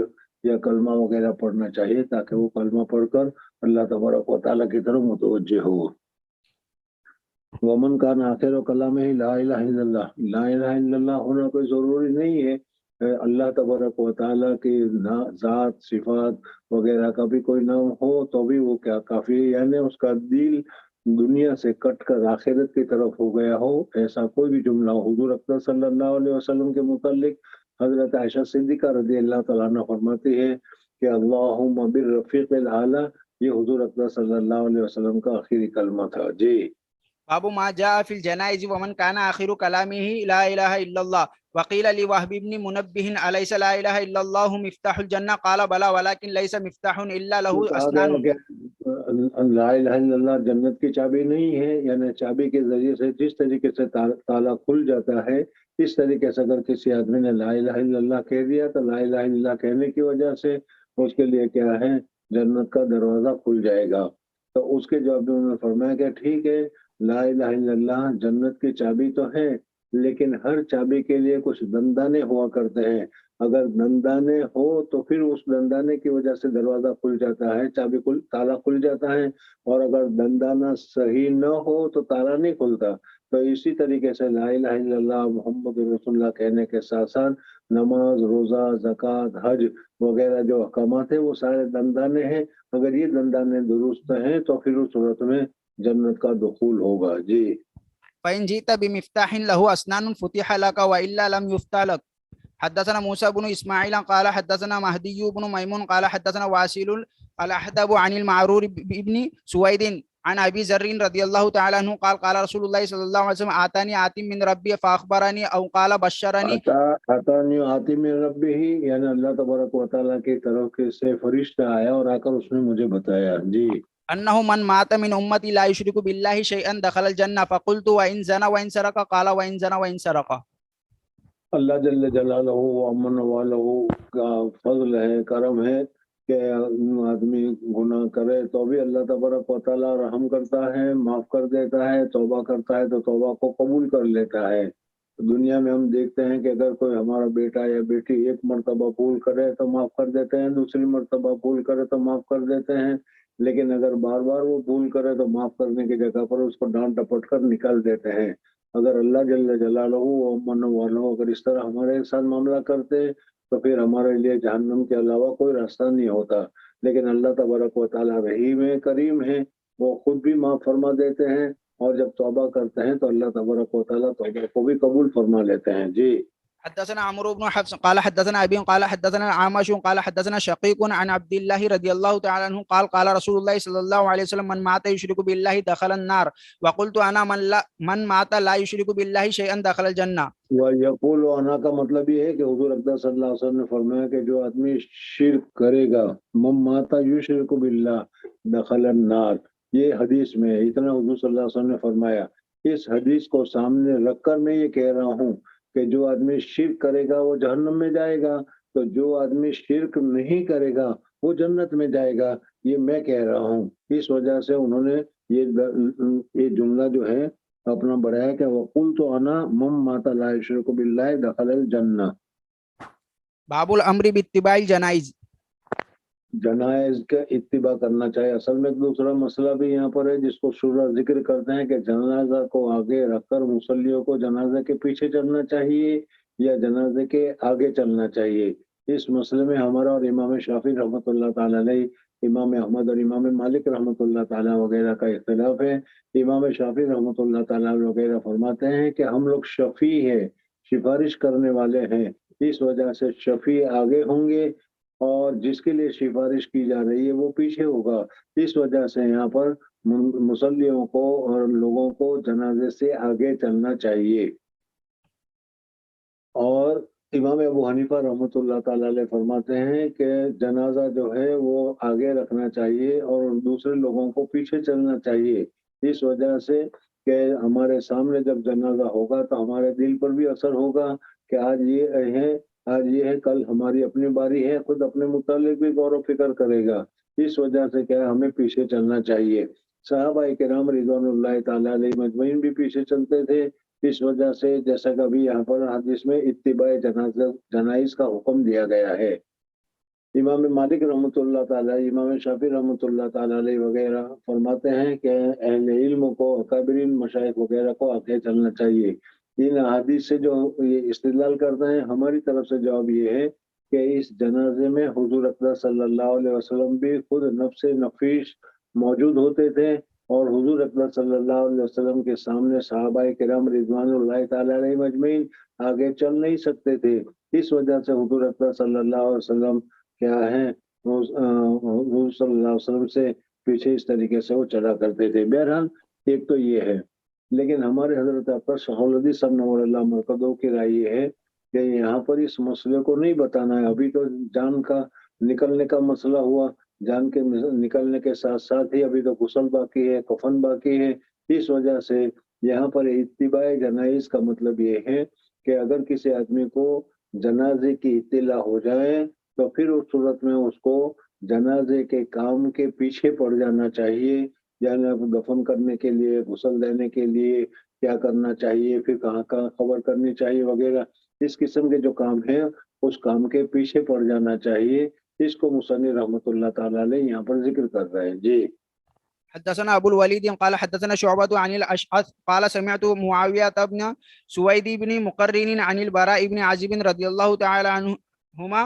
یا کلمہ وغیرہ پڑھنا چاہیے تاکہ وہ کلمہ پڑھ کر اللہ تبارک و تعالیٰ کی طرف متوجہ ہو۔ ومن کان آخر کلام ہی لا الہ الا اللہ، لا الہ الا اللہ ہونا کوئی ضروری نہیں ہے، اللہ تبارک و تعالیٰ کی ذات صفات وغیرہ کا بھی کوئی نام ہو تو بھی وہ کیا کافی ہے، یعنی اس کا دل دنیا سے کٹ کر آخرت کی طرف ہو گیا ہو، ایسا کوئی بھی جملہ ہو۔ حضور اکرم صلی اللہ علیہ وسلم کے متعلق حضرت عائشہ صدیقہ رضی اللہ تعالیٰ عنہ فرماتی ہے کہ اللہم بالرفیق الاعلی، یہ حضور اکرم صلی اللہ علیہ وسلم کا آخری کلمہ تھا۔ جی باب ما جاء في الجنائز ومن كان آخر كلامه لا إله إلا الله. وقيل لوهب بن منبه أليس لا إله إلا الله مفتاح الجنة؟ قال بلى ولكن ليس مفتاح إلا له کہا گیا أسنان. کہ لا الہ الا اللہ جنت کی چابی نہیں ہے، یعنی چابی کے ذریعے سے جس طریقے سے تالا کھل جاتا ہے، اس طریقے سے اگر کسی آدمی نے لا الہ الا اللہ کہہ دیا تو لا الہ الا اللہ کہنے کی وجہ سے اس کے لیے کیا ہے، جنت کا دروازہ کھل جائے گا۔ تو اس کے جواب میں انہوں نے فرمایا کہ ٹھیک ہے، لا الہ الا اللہ جنت کی چابی تو ہے، لیکن ہر چابی کے لیے کچھ دندانے ہوا کرتے ہیں، اگر دندانے ہو تو پھر اس دندانے کی وجہ سے دروازہ کھل جاتا ہے، چابی تالا کھل جاتا ہے، اور اگر دندانہ صحیح نہ ہو تو تالا نہیں کھلتا۔ تو اسی طریقے سے لا الہ الا اللہ محمد رسول اللہ کہنے کے ساتھ ساتھ نماز، روزہ، زکوٰۃ، حج وغیرہ جو احکامات ہیں وہ سارے دندانے ہیں، اگر یہ دندانے درست ہیں تو پھر اس صورت میں جنت کا دخول ہوگا۔ جی فإن جئت بمفتاح له أسنان فتح لك وإلا لم يفتح لك. حدثنا موسى بن إسماعيل قال حدثنا مهدي بن ميمون قال حدثنا واسيل الأحدب عن المعرور بن سويد عن أبي ذر رضي الله تعالى عنه قال قال رسول الله صلى الله عليه وسلم آتاني آتي من ربي فأخبرني أو قال بشرني آتی میں ربی ہی، یعنی اللہ تبارک و تعالیٰ کی طرف سے فرشتہ آیا اور آ کر اس نے مجھے بتایا۔ جی أنه من مات من أمتي لا يشرك بالله شيئا دخل الجنة. فقلت وإن زنى وإن سرق؟ قال وإن زنى وإن سرق. اللہ جل جلالہ و امن والہ کا فضل ہے، کرم ہے کہ آدمی گناہ کرے تو بھی اللہ تبارک و تعالیٰ رحم کرتا ہے، معاف کر دیتا ہے، توبہ کرتا ہے تو توبہ کو قبول کر لیتا ہے۔ دنیا میں ہم دیکھتے ہیں کہ اگر کوئی ہمارا بیٹا یا بیٹی ایک مرتبہ بھول کرے تو معاف کر دیتے ہیں، دوسری مرتبہ بھول کرے تو معاف کر دیتے ہیں، لیکن اگر بار بار وہ بھول کرے تو معاف کرنے کی جگہ پر اس کو ڈانٹ ڈپٹ کر نکال دیتے ہیں۔ اگر اللہ جل جلالہ و من والہ اگر اس طرح ہمارے ساتھ معاملہ کرتے تو پھر ہمارے لیے جہنم کے علاوہ کوئی راستہ نہیں ہوتا، لیکن اللہ تبارک و تعالیٰ رحیم ہے، کریم ہے، وہ خود بھی معاف فرما دیتے ہیں، اور جب توبہ کرتے ہیں تو اللہ تبارک و تعالیٰ توبہ کو بھی قبول فرما لیتے ہیں۔ جی حدثنا عمرو بن حفص قال حدثنا أبي قال حدثنا الأعمش قال حدثنا شقيق عن عبد الله رضي الله تعالى عنه قال قال رسول الله صلى الله عليه وسلم من مات يشرك بالله دخل النار. وقلت أنا من مات لا يشرك بالله شيئا دخل الجنة. یقول انا کا مطلب یہ ہے کہ حضور اقدس صلی اللہ علیہ وسلم نے فرمایا کہ جو آدمی شرک کرے گا، من مات یشرک باللہ دخل النار، یہ حدیث میں ہے، اتنا حضور صلی اللہ علیہ وسلم نے فرمایا۔ اس حدیث کو سامنے رکھ کر میں یہ کہہ رہا ہوں کہ جو آدمی شرک کرے گا وہ جہنم میں جائے گا، تو جو آدمی شرک نہیں کرے گا وہ جنت میں جائے گا، یہ میں کہہ رہا ہوں۔ اس وجہ سے انہوں نے یہ جملہ جو ہے اپنا بڑھایا کہ وقلت انا من مات لا یشرک باللہ دخل الجنہ۔ باب الامر باتباع الجنائز. جنائز کا اتباع کرنا چاہیے۔ اصل میں ایک دوسرا مسئلہ بھی یہاں پر ہے جس کو شورا ذکر کرتے ہیں کہ جنازہ کو آگے رکھ کر مصلیوں کو جنازے کے پیچھے چلنا چاہیے یا جنازے کے آگے چلنا چاہیے۔ اس مسئلے میں ہمارا اور امام شافعی رحمۃ اللہ تعالیٰ علیہ، امام احمد اور امام مالک رحمۃ اللہ تعالیٰ وغیرہ کا اختلاف ہے۔ امام شافعی رحمۃ اللہ تعالیٰ وغیرہ فرماتے ہیں کہ ہم لوگ شفیع ہیں، سفارش کرنے والے ہیں، اس وجہ سے شفیع آگے ہوں گے اور جس کے لیے سفارش کی جا رہی ہے وہ پیچھے ہوگا۔ اس وجہ سے یہاں پر مصلیوں کو اور لوگوں کو جنازے سے آگے چلنا چاہیے، اور امام ابو حنیفہ رحمۃ اللہ تعالی علیہ فرماتے ہیں کہ جنازہ جو ہے وہ آگے رکھنا چاہیے اور دوسرے لوگوں کو پیچھے چلنا چاہیے، اس وجہ سے کہ ہمارے سامنے جب جنازہ ہوگا تو ہمارے دل پر بھی اثر ہوگا کہ آج یہ ہے، کل ہماری اپنی باری ہے، خود اپنے متعلق بھی غور و فکر کرے گا، اس وجہ سے کیا ہے ہمیں پیچھے چلنا چاہیے۔ صحابہ کرام رضوان اللہ تعالی علیہ مجمعین بھی پیچھے چلتے تھے، اس وجہ سے جیسا کہ ابھی یہاں پر حدیث میں اتباع جنائز کا حکم دیا گیا ہے۔ امام مالک رحمۃ اللہ تعالی، امام شافعی رحمۃ اللہ تعالی علیہ وغیرہ فرماتے ہیں کہ اہل علم کو، اکابرین مشائخ وغیرہ کو آگے چلنا چاہیے۔ ان احادیث سے جو یہ استدلال کرتے ہیں، ہماری طرف سے جواب یہ ہے کہ اس جنازے میں حضور اکرم صلی اللہ علیہ وسلم بھی خود نفس نفیس موجود ہوتے تھے، اور حضور اکرم صلی اللہ علیہ وسلم کے سامنے صحابہ کرام رضوان اللہ تعالی علیہ مجمعین آگے چل نہیں سکتے تھے، اس وجہ سے حضور اکرم صلی اللہ علیہ وسلم کیا ہے حضور صلی اللہ علیہ وسلم سے پیچھے اس طریقے سے وہ چلا کرتے تھے۔ بہرحال ایک تو یہ ہے، لیکن ہمارے حضرت اکبر شاہ الحدیث صاحب نور اللہ مرکزوں کی رائے یہ ہے کہ یہاں پر اس مسئلے کو نہیں بتانا ہے، ابھی تو جان کا نکلنے کا مسئلہ ہوا، جان کے نکلنے کے ساتھ ساتھ ہی ابھی تو غسل باقی ہے، کفن باقی ہے، اس وجہ سے یہاں پر اتباع جنائز کا مطلب یہ ہے کہ اگر کسی آدمی کو جنازے کی اطلاع ہو جائے تو پھر اس صورت میں اس کو جنازے کے کام کے پیچھے پڑ جانا چاہیے، یعنی دفن کرنے کے لیے، غسل دینے کے لیے کیا کرنا چاہیے، پھر کہاں کہاں خبر کرنی چاہیے وغیرہ، اس قسم کے جو کام ہیں اس کام کے پیچھے پڑ جانا چاہیے، اس کو مصنف رحمۃ اللہ تعالی علیہ یہاں پر ذکر کر رہے ہیں۔ جی حدثنا ابو الوليد قال حدثنا شعبة عن الاشعث قال سمعت معاوية بن سويد بن مقرن عن البراء بن عازب رضي الله تعالى عنهما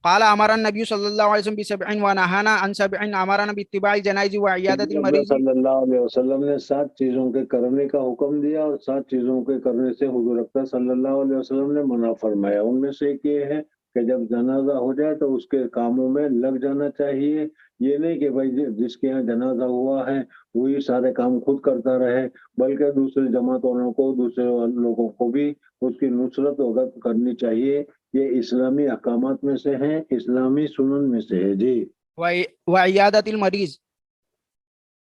قال امر النبي صلى الله عليه وسلم بسبع ونهانا عن سبع، امرنا باتباع الجنائز وعيادة المريض۔ صلی اللہ علیہ وسلم نے 7 چیزوں کے کرنے کا حکم دیا اور 7 چیزوں کے کرنے سے حضور اکرم صلی اللہ علیہ وسلم نے منع فرمایا، ان میں سے ایک یہ ہے کہ جب جنازہ ہو جائے تو اس کے کاموں میں لگ جانا چاہیے، یہ نہیں کہ بھائی جس کے یہاں جنازہ ہوا ہے وہی سارے کام خود کرتا رہے، بلکہ دوسرے جماعت والوں کو، دوسرے لوگوں کو بھی اس کی نصرت وغیرہ کرنی چاہیے، یہ اسلامی احکامات میں سے ہیں، اسلامی سنن میں سے ہے۔ جی وعيادة المريض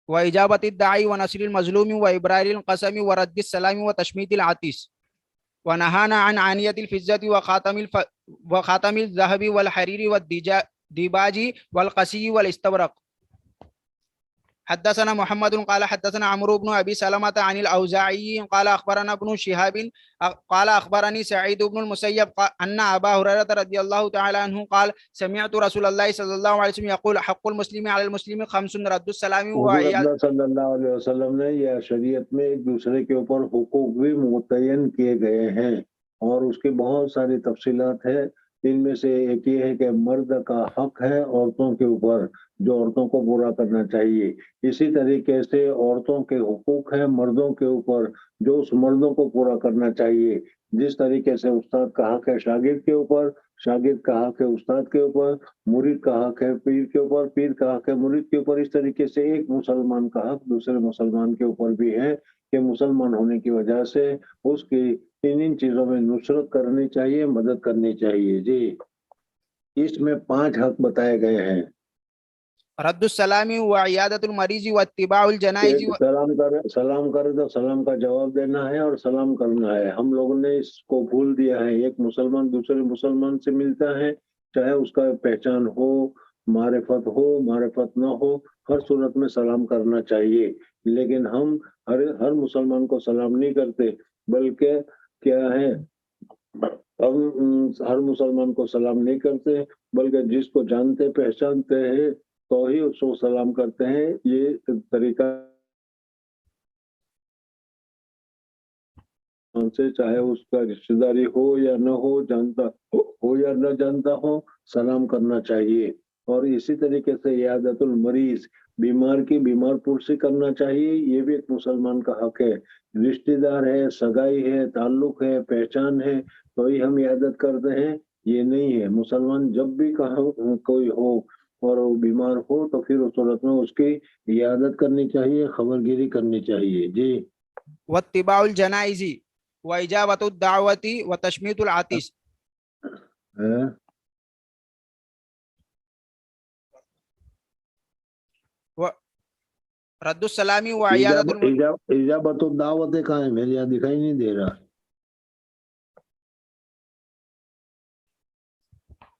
وإجابة الداعي ونصر المظلوم وإبرار القسم ورد السلام وتشميت العطيس، ونهانا عن عانية الفضة وخاتم الذهب والحرير والديباج والقسي والاستبرق۔ حدثنا محمد قال حدثنا عمرو بن ابي سلمة عن الاوزاعي قال اخبرنا ابن شهاب قال اخبرني سعيد بن المسيب ان ابا هريرة رضي الله تعالى عنه قال سمعت رسول الله صلى الله عليه وسلم يقول حق المسلم على المسلم خمس رد السلام حضور اکرم صلی اللہ علیہ وسلم نے یہ شریعت میں ایک دوسرے کے اوپر حقوق بھی متعین کیے گئے ہیں، اور اس کی بہت ساری تفصیلات ہیں، ان میں سے ایک یہ ہے کہ مرد کا حق ہے عورتوں کے اوپر، جو عورتوں کو پورا کرنا چاہیے، اسی طریقے سے عورتوں کے حقوق ہیں مردوں کے اوپر، جو اس مردوں کو پورا کرنا چاہیے، جس طریقے سے استاد کا حق ہے شاگرد کے اوپر، شاگرد کا حق ہے استاد کے اوپر، مرید کا حق ہے پیر کے اوپر، پیر کا حق ہے مرید کے اوپر، اس طریقے سے ایک مسلمان کا حق دوسرے مسلمان کے اوپر بھی ہے کہ مسلمان ہونے کی وجہ سے اس کی ان چیزوں میں نصرت کرنی چاہیے، مدد کرنی چاہیے۔ جی اس میں 5 حق بتائے گئے ہیں۔ رد السلام وعيادة المريض واتباع الجنائز سلام کرے تو سلام کا جواب دینا ہے اور سلام کرنا ہے، ہم لوگوں نے اس کو بھول دیا ہے، ایک مسلمان دوسرے مسلمان سے ملتا ہے، چاہے اس کا پہچان ہو، معرفت نہ ہو، ہر صورت میں سلام کرنا چاہیے، لیکن ہم ہر مسلمان کو سلام نہیں کرتے، بلکہ کیا ہے ہم ہر مسلمان کو سلام نہیں کرتے، بلکہ جس کو جانتے پہچانتے ہیں تو ہی اس کو سلام کرتے ہیں، یہ طریقہ سے چاہے اس کا رشتہ داری ہو یا نہ ہو، جانتا ہو یا نہ جانتا ہو، سلام کرنا چاہیے۔ اور اسی طریقے سے عیادت المریض، بیمار کی بیمار پرسی کرنا چاہیے، یہ بھی ایک مسلمان کا حق ہے، رشتہ دار ہے، سگائی ہے، تعلق ہے، پہچان ہے تو ہی ہم عیادت کرتے ہیں، یہ نہیں ہے۔ مسلمان جب بھی کہاں کوئی ہو اور وہ بیمار ہو تو پھر اس صورت میں اس کی عیادت کرنی چاہیے، خبر گیری کرنی چاہیے۔ جی واتباع الجنائز وإجابة الدعوة وتشميت العطيس۔ ہے رد السلامی و عیادت ایجابت الدعوت کہاں ہے؟ میرے یہاں دکھائی نہیں دے رہا.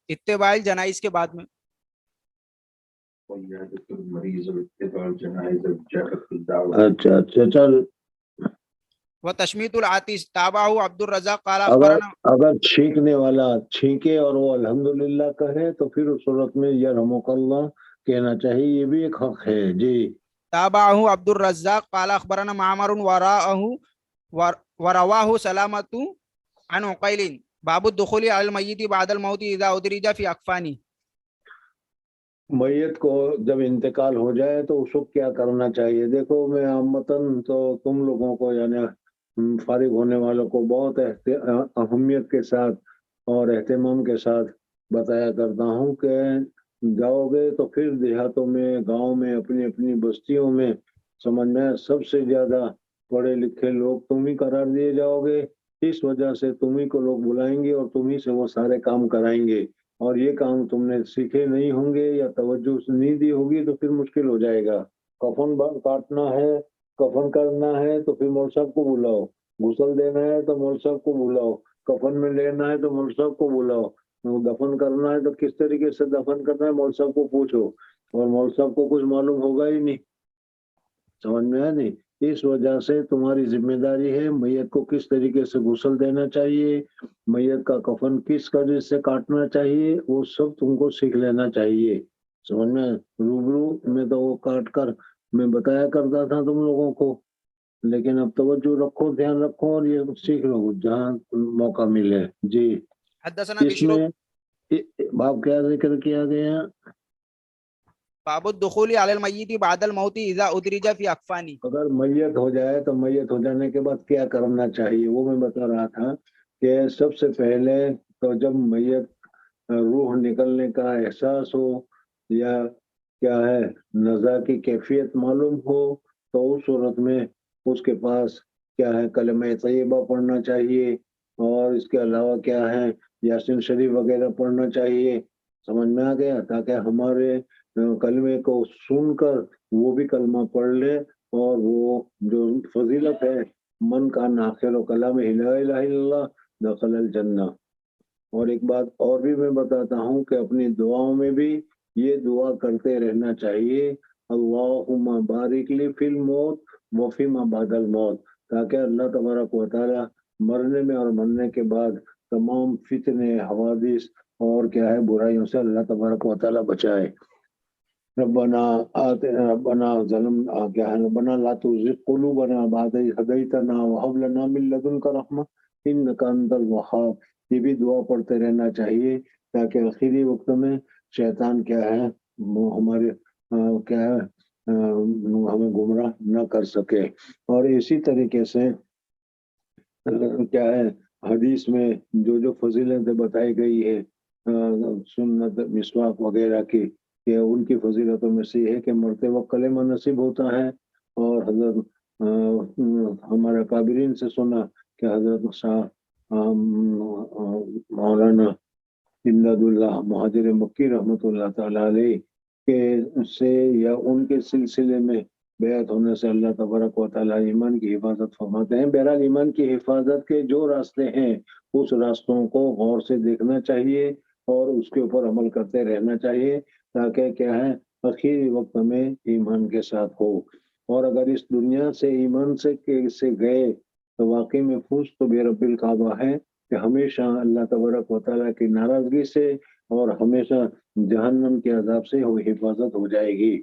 اتباع الجنائز کے بعد میں اچھا اچھا چل. و تشمیت العاطس تابعہ عبد الرزاق قال اگر اخبرنا چھینکنے والا چھینکے اور وہ الحمدللہ کہے تو پھر اس صورت میں یرحمک اللہ کہنا چاہیے. یہ بھی ایک حق ہے. جی. تابعہ عبد الرزاق قال اخبرنا معمر ورواه سلامة عن عقيل باب الدخول على الميت بعد الموت اذا ادرج في اكفانه. میت کو جب انتقال ہو جائے تو اس وقت کیا کرنا چاہیے؟ دیکھو میں عامتاً تو تم لوگوں کو یعنی فارغ ہونے والوں کو بہت اہمیت کے ساتھ اور اہتمام کے ساتھ بتایا کرتا ہوں کہ جاؤ گے تو پھر دیہاتوں میں گاؤں میں اپنی اپنی بستیوں میں سمجھ میں سب سے زیادہ پڑھے لکھے لوگ تم ہی قرار دیے جاؤ گے. اس وجہ سے تم ہی کو لوگ بلائیں گے اور تم ہی سے وہ سارے کام کرائیں گے. اور یہ کام تم نے سیکھے نہیں ہوں گے یا توجہ نہیں دی ہوگی تو پھر مشکل ہو جائے گا. کفن کاٹنا ہے، کفن کرنا ہے تو پھر مول صاحب کو بلاؤ. غسل دینا ہے تو مول صاحب کو بلاؤ. کفن میں لینا ہے تو مول صاحب کو بلاؤ. دفن کرنا ہے تو کس طریقے سے دفن کرنا ہے مول صاحب کو پوچھو. اور مول صاحب کو کچھ معلوم ہوگا ہی نہیں. سمجھ میں آیا نہیں؟ اس وجہ سے تمہاری ذمہ داری ہے میت کو کس طریقے سے غسل دینا چاہیے، میت کا کفن کس طرح سے کاٹنا چاہیے، وہ سب تم کو سیکھ لینا چاہیے. سمجھ میں؟ روبرو میں تو وہ کاٹ کر میں بتایا کرتا تھا تم لوگوں کو، لیکن اب توجہ رکھو، دھیان رکھو اور یہ سیکھ لو جہاں موقع ملے. جی. حدثنا اس بشر میں باب کیا ذکر کیا گیا؟ باب الدخول علی المیت بعد الموت اذا ادرج فی اکفانی. اگر میت ہو جائے تو میت ہو جانے کے بعد کیا کرنا چاہیے وہ میں بتا رہا تھا کہ سب سے پہلے تو جب میت روح نکلنے کا احساس ہو یا کیا ہے نزا کی کیفیت معلوم ہو تو اس صورت میں اس کے پاس کیا ہے کلمہ طیبہ پڑھنا چاہیے اور اس کے علاوہ کیا ہے یاسین شریف وغیرہ پڑھنا چاہیے. سمجھ میں آ گیا؟ تاکہ ہمارے کلمے کو سن کر وہ بھی کلمہ پڑھ لے اور وہ جو فضیلت ہے من کا آخر و کلام لا الہ الا اللہ دخل الجنہ. اور ایک بات اور بھی میں بتاتا ہوں کہ اپنی دعاؤں میں بھی یہ دعا کرتے رہنا چاہیے اللہم بارک لی فی الموت وفی ما بعد الموت، تاکہ اللہ تبارک و تعالی مرنے میں اور مرنے کے بعد تمام فتنے حوادث اور کیا ہے برائیوں سے اللہ تبارک و تعالی بچائے. ربنا آتنا ربنا ظلمنا کیا ہے ربنا لا تزغ قلوبنا بعد إذ هديتنا وهب لنا من لدنك رحمة إنك أنت الوهاب. یہ بھی دعا پڑھتے رہنا چاہیے تاکہ آخری وقت میں شیطان کیا ہے ہمارے کیا ہے ہمیں گمراہ نہ کر سکے. اور اسی طریقے سے کیا ہے حدیث میں جو فضیلتیں بتائی گئی ہے سنت مسواک وغیرہ کی کہ ان کی فضیلتوں میں سے یہ ہے کہ مرتے وقت کلمہ نصیب ہوتا ہے. اور حضرت ہمارے کابرین سے سنا کہ حضرت شاہ مولانا امداد اللہ مہاجر مکی رحمۃ اللہ تعالی علیہ کے سے یا ان کے سلسلے میں بیعت ہونے سے اللہ تبارک و تعالیٰ ایمان کی حفاظت فرماتے ہیں. بہرحال ایمان کی حفاظت کے جو راستے ہیں اس راستوں کو غور سے دیکھنا چاہیے اور اس کے اوپر عمل کرتے رہنا چاہیے تاکہ کیا ہے آخری وقت میں ایمان کے ساتھ ہو. اور اگر اس دنیا سے ایمان سے گئے تو واقعی میں فوز تو بے رب الکعبہ ہے کہ ہمیشہ اللہ تبارک و تعالیٰ کی ناراضگی سے اور ہمیشہ جہنم کے عذاب سے وہ حفاظت ہو جائے گی.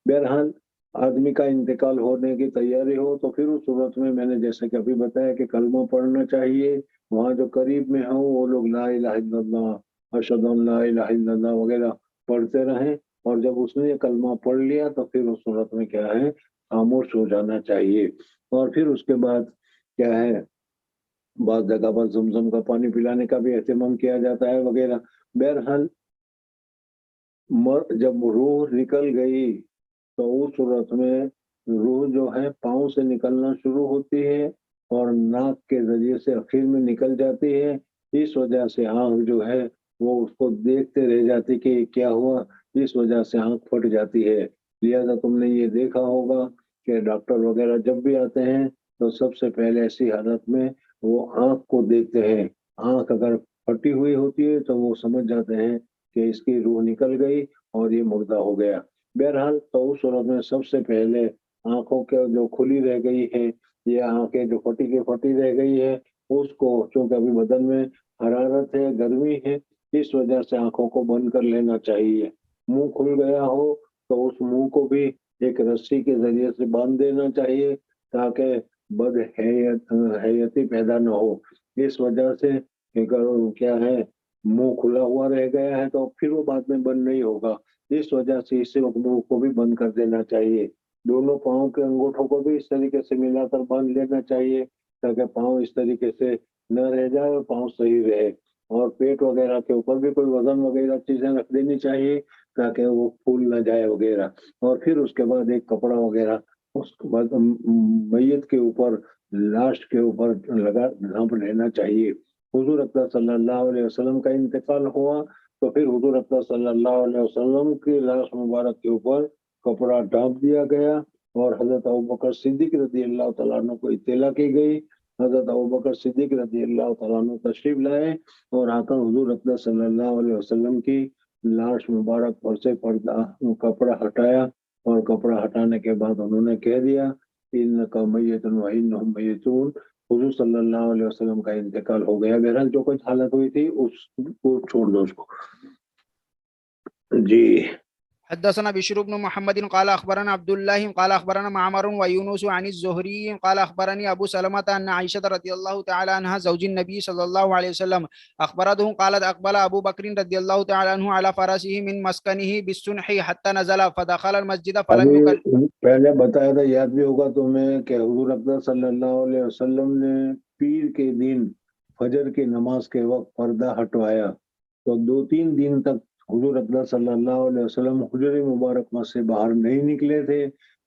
بہرحال آدمی کا انتقال ہونے کی تیاری ہو تو پھر اس صورت میں نے جیسے کہ ابھی بتایا کہ کلمہ پڑھنا چاہیے. وہاں جو قریب میں ہوں وہ لوگ لا الہ الا اللہ اشہد ان لا الہ الا اللہ وغیرہ پڑھتے رہیں اور جب اس نے یہ کلمہ پڑھ لیا تو پھر اس صورت میں کیا ہے خاموش ہو جانا چاہیے. اور پھر اس کے بعد کیا ہے بعض جگہ پر زمزم کا پانی پلانے کا بھی اہتمام کیا جاتا ہے وغیرہ. بہرحال جب روح نکل گئی تو اس صورت میں روح جو ہے پاؤں سے نکلنا شروع ہوتی ہے اور ناک کے ذریعے سے آخر میں نکل جاتی ہے اس وجہ سے آنکھ جو ہے وہ اس کو دیکھتے رہ جاتی کہ کیا ہوا، اس وجہ سے آنکھ پھٹ جاتی ہے۔ لہذا تم نے یہ دیکھا ہوگا کہ ڈاکٹر وغیرہ جب بھی آتے ہیں تو سب سے پہلے ایسی حالت میں وہ آنکھ کو دیکھتے ہیں۔ آنکھ اگر پھٹی ہوئی ہوتی ہے تو وہ سمجھ جاتے ہیں کہ اس کی روح نکل گئی اور یہ مردہ ہو گیا۔ بہرحال تو اس صورت میں سب سے پہلے آنکھوں کے جو کھلی رہ گئی ہے یا آنکھیں جو پھٹی کی پھٹی رہ گئی ہے اس کو، چونکہ ابھی بدن میں حرارت ہے، گرمی ہے، اس وجہ سے آنکھوں کو بند کر لینا چاہیے۔ منہ کھل گیا ہو تو اس منہ کو بھی ایک رسی کے ذریعے سے باندھ دینا چاہیے تاکہ حیتی پیدا نہ ہو۔ اس وجہ سے اگر کیا ہے منہ کھلا ہوا رہ گیا ہے تو پھر وہ بعد میں بند نہیں ہوگا، اس وجہ سے اس منہ کو بھی بند کر دینا چاہیے۔ دونوں پاؤں کے انگوٹھوں کو بھی اس طریقے سے ملا کر باندھ لینا چاہیے تاکہ پاؤں اس طریقے سے نہ رہ جائے اور پاؤں صحیح رہے۔ اور پیٹ وغیرہ کے اوپر بھی کوئی وزن وغیرہ چیزیں رکھ دینی چاہیے تاکہ وہ پھول نہ جائے وغیرہ۔ اور پھر اس کے بعد ایک کپڑا وغیرہ اس کے بعد میت کے اوپر، لاش کے اوپر لگا ڈھانپ لینا چاہیے۔ حضور اکرم صلی اللہ علیہ وسلم کا انتقال ہوا تو پھر حضور اکرم صلی اللہ علیہ وسلم کی لاش مبارک کے اوپر کپڑا ڈھانپ دیا گیا اور حضرت ابوبکر صدیق رضی اللہ تعالیٰ عنہ کو اطلاع کی گئی۔ حضرت ابوبکر صدیق رضی اللہ تعالیٰ عنہ تشریف لائے اور آ کر حضور اکرم صلی اللہ علیہ وسلم کی لاش مبارک پر سے پردہ کپڑا ہٹایا اور کپڑا ہٹانے کے بعد انہوں نے کہہ دیا انک میت و انہم میتون، حضور صلی اللہ علیہ وسلم کا انتقال ہو گیا۔ بہرحال جو کچھ حالت ہوئی تھی اس کو چھوڑ دو اس کو۔ جی حدثنا بشر بن محمد قال اخبرنا عبد الله قال اخبرنا معمر ويونس عن الزهري قال اخبرني ابو سلمة ان عائشة رضي الله تعالى عنها زوج النبي صلى الله عليه وسلم اخبرته قالت اقبل ابو بكر رضي الله تعالى عنه على فرسه من مسكنه بالسنح حتى نزل فدخل المسجد فلم ابھی يكلم. پہلے بتایا تھا، یاد بھی ہوگا تمہیں کہ حضور اکرم صلی اللہ علیہ وسلم نے پیر کے دن فجر کی نماز کے وقت پردہ ہٹوایا تو 2-3 دن تک حضور اکرم صلی اللہ علیہ وسلم حجر مبارک میں سے باہر نہیں نکلے تھے۔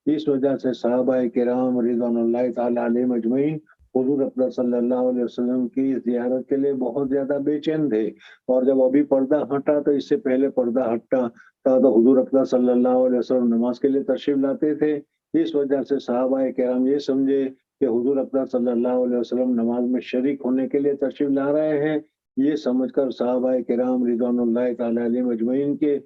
اس وجہ سے صحابہ کرام رضوان اللہ تعالی علیہم اجمعین حضور اکرم صلی اللہ علیہ وسلم کی زیارت کے لیے بہت زیادہ بے چین تھے، اور جب ابھی پردہ ہٹا تو اس سے پہلے پردہ ہٹا تو حضور اکرم صلی اللہ علیہ وسلم نماز کے لیے تشریف لاتے تھے۔ اس وجہ سے صحابہ کرام یہ سمجھے کہ حضور اکرم صلی اللہ علیہ وسلم نماز میں شریک ہونے کے لیے تشریف لا رہے ہیں۔ یہ سمجھ کر صحابہ کرام رضوان اللہ تعالی علیہم اجمعین کے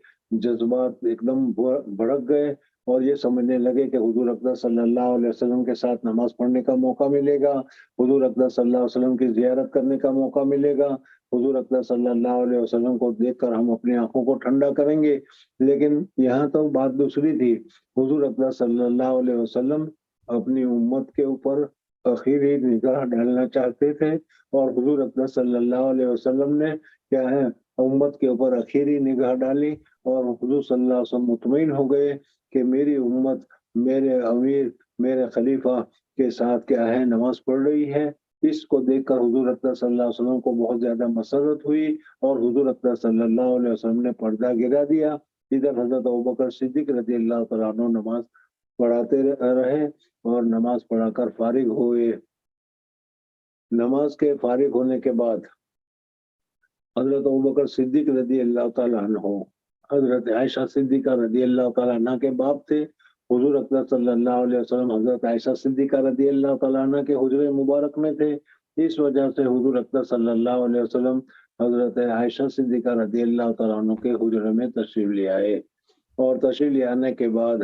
جذبات ایک دم بھڑک گئے اور یہ سمجھنے لگے کہ حضور اکرم صلی اللہ علیہ وسلم کے ساتھ نماز پڑھنے کا موقع ملے گا، حضور اکرم صلی اللہ علیہ وسلم کی زیارت کرنے کا موقع ملے گا، حضور اکرم صلی اللہ علیہ وسلم کو دیکھ کر ہم اپنی آنکھوں کو ٹھنڈا کریں گے۔ لیکن یہاں تو بات دوسری تھی، حضور اکرم صلی اللہ علیہ وسلم اپنی امت کے اوپر اخیری نگاہ ڈالنا چاہتے تھے، اور حضور اکرم صلی اللہ علیہ وسلم نے کیا ہے امت کے اوپر اخیری نگاہ ڈالی اور حضور صلی اللہ علیہ وسلم مطمئن ہو گئے کہ میری امت میرے امیر میرے خلیفہ کے ساتھ کیا ہے نماز پڑھ رہی ہے۔ اس کو دیکھ کر حضور اکرم صلی اللہ علیہ وسلم کو بہت زیادہ مسرت ہوئی اور حضور اکرم صلی اللہ علیہ وسلم نے پردہ گرا دیا۔ ادھر حضرت ابوبکر صدیق رضی اللہ تعالیٰ عنہ نماز پڑھاتے رہے اور نماز پڑھا کر فارغ ہوئے۔ نماز کے فارغ ہونے کے بعد حضرت ابوبکر صدیق رضی اللہ تعالیٰ عنہ حضرت عائشہ صدیقہ رضی اللہ تعالیٰ عنہ کے باپ تھے۔ حضور اکرم صلی اللہ علیہ وسلم حضرت عائشہ صدیقہ رضی اللہ تعالیٰ عنہ کے حجرے مبارک میں تھے۔ اس وجہ سے حضور اکرم صلی اللہ علیہ وسلم حضرت عائشہ صدیقہ رضی اللہ تعالیٰ عنہ کے حجرے میں تشریف لے آئے، اور تشریف لے آنے کے بعد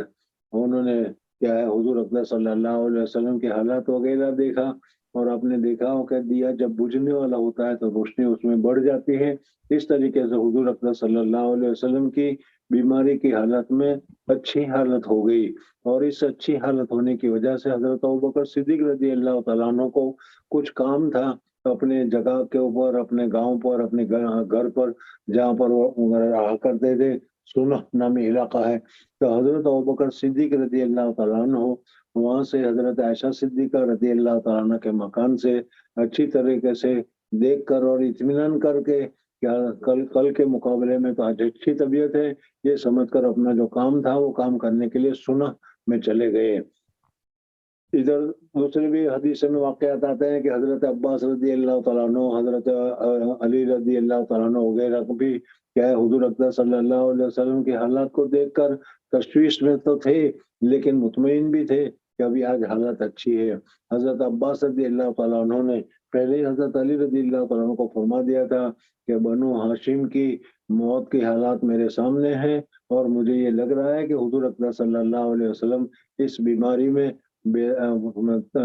انہوں نے کیا ہے حضور اکرم صلی اللہ علیہ وسلم کے حالات وغیرہ دیکھا، اور آپ نے دیکھا ہو کہ دیا جب بجھنے والا ہوتا ہے تو روشنی اس میں بڑھ جاتی ہے۔ اس طریقے سے حضور اکرم صلی اللہ علیہ وسلم کی بیماری کی حالت میں اچھی حالت ہو گئی، اور اس اچھی حالت ہونے کی وجہ سے حضرت ابوبکر صدیق رضی اللہ تعالیٰ عنہ کو کچھ کام تھا اپنے جگہ کے اوپر، اپنے گاؤں پر، اپنے گھر پر جہاں پر وہ رہا کرتے تھے، سنہ نامی علاقہ ہے، تو حضرت ابوبکر صدیق رضی اللہ تعالیٰ عنہ وہاں سے حضرت عائشہ صدیقہ رضی اللہ تعالیٰ عنہ کے مکان سے اچھی طریقے سے دیکھ کر اور اطمینان کر کے کیا کل کے مقابلے میں تو آج اچھی طبیعت ہے، یہ سمجھ کر اپنا جو کام تھا وہ کام کرنے کے لیے سنہ میں چلے گئے۔ ادھر دوسرے بھی حدیث میں واقعات آتے ہیں کہ حضرت عباس رضی اللہ تعالیٰ عنہ، حضرت علی رضی اللہ تعالیٰ عنہ وغیرہ کو بھی کیا ہے حضور اقدس صلی اللہ علیہ وسلم کے حالات کو دیکھ کر تشویش میں تو تھے، لیکن مطمئن بھی تھے کہ ابھی آج حالت اچھی ہے۔ حضرت عباس رضی اللہ تعالیٰ عنہ نے پہلے ہی حضرت علی رضی اللہ تعالیٰ عنہ کو فرما دیا تھا کہ بنو ہاشم کی موت کے حالات میرے سامنے ہیں، اور مجھے یہ لگ رہا ہے کہ حضور اقدس صلی اللہ علیہ وسلم اس بیماری میں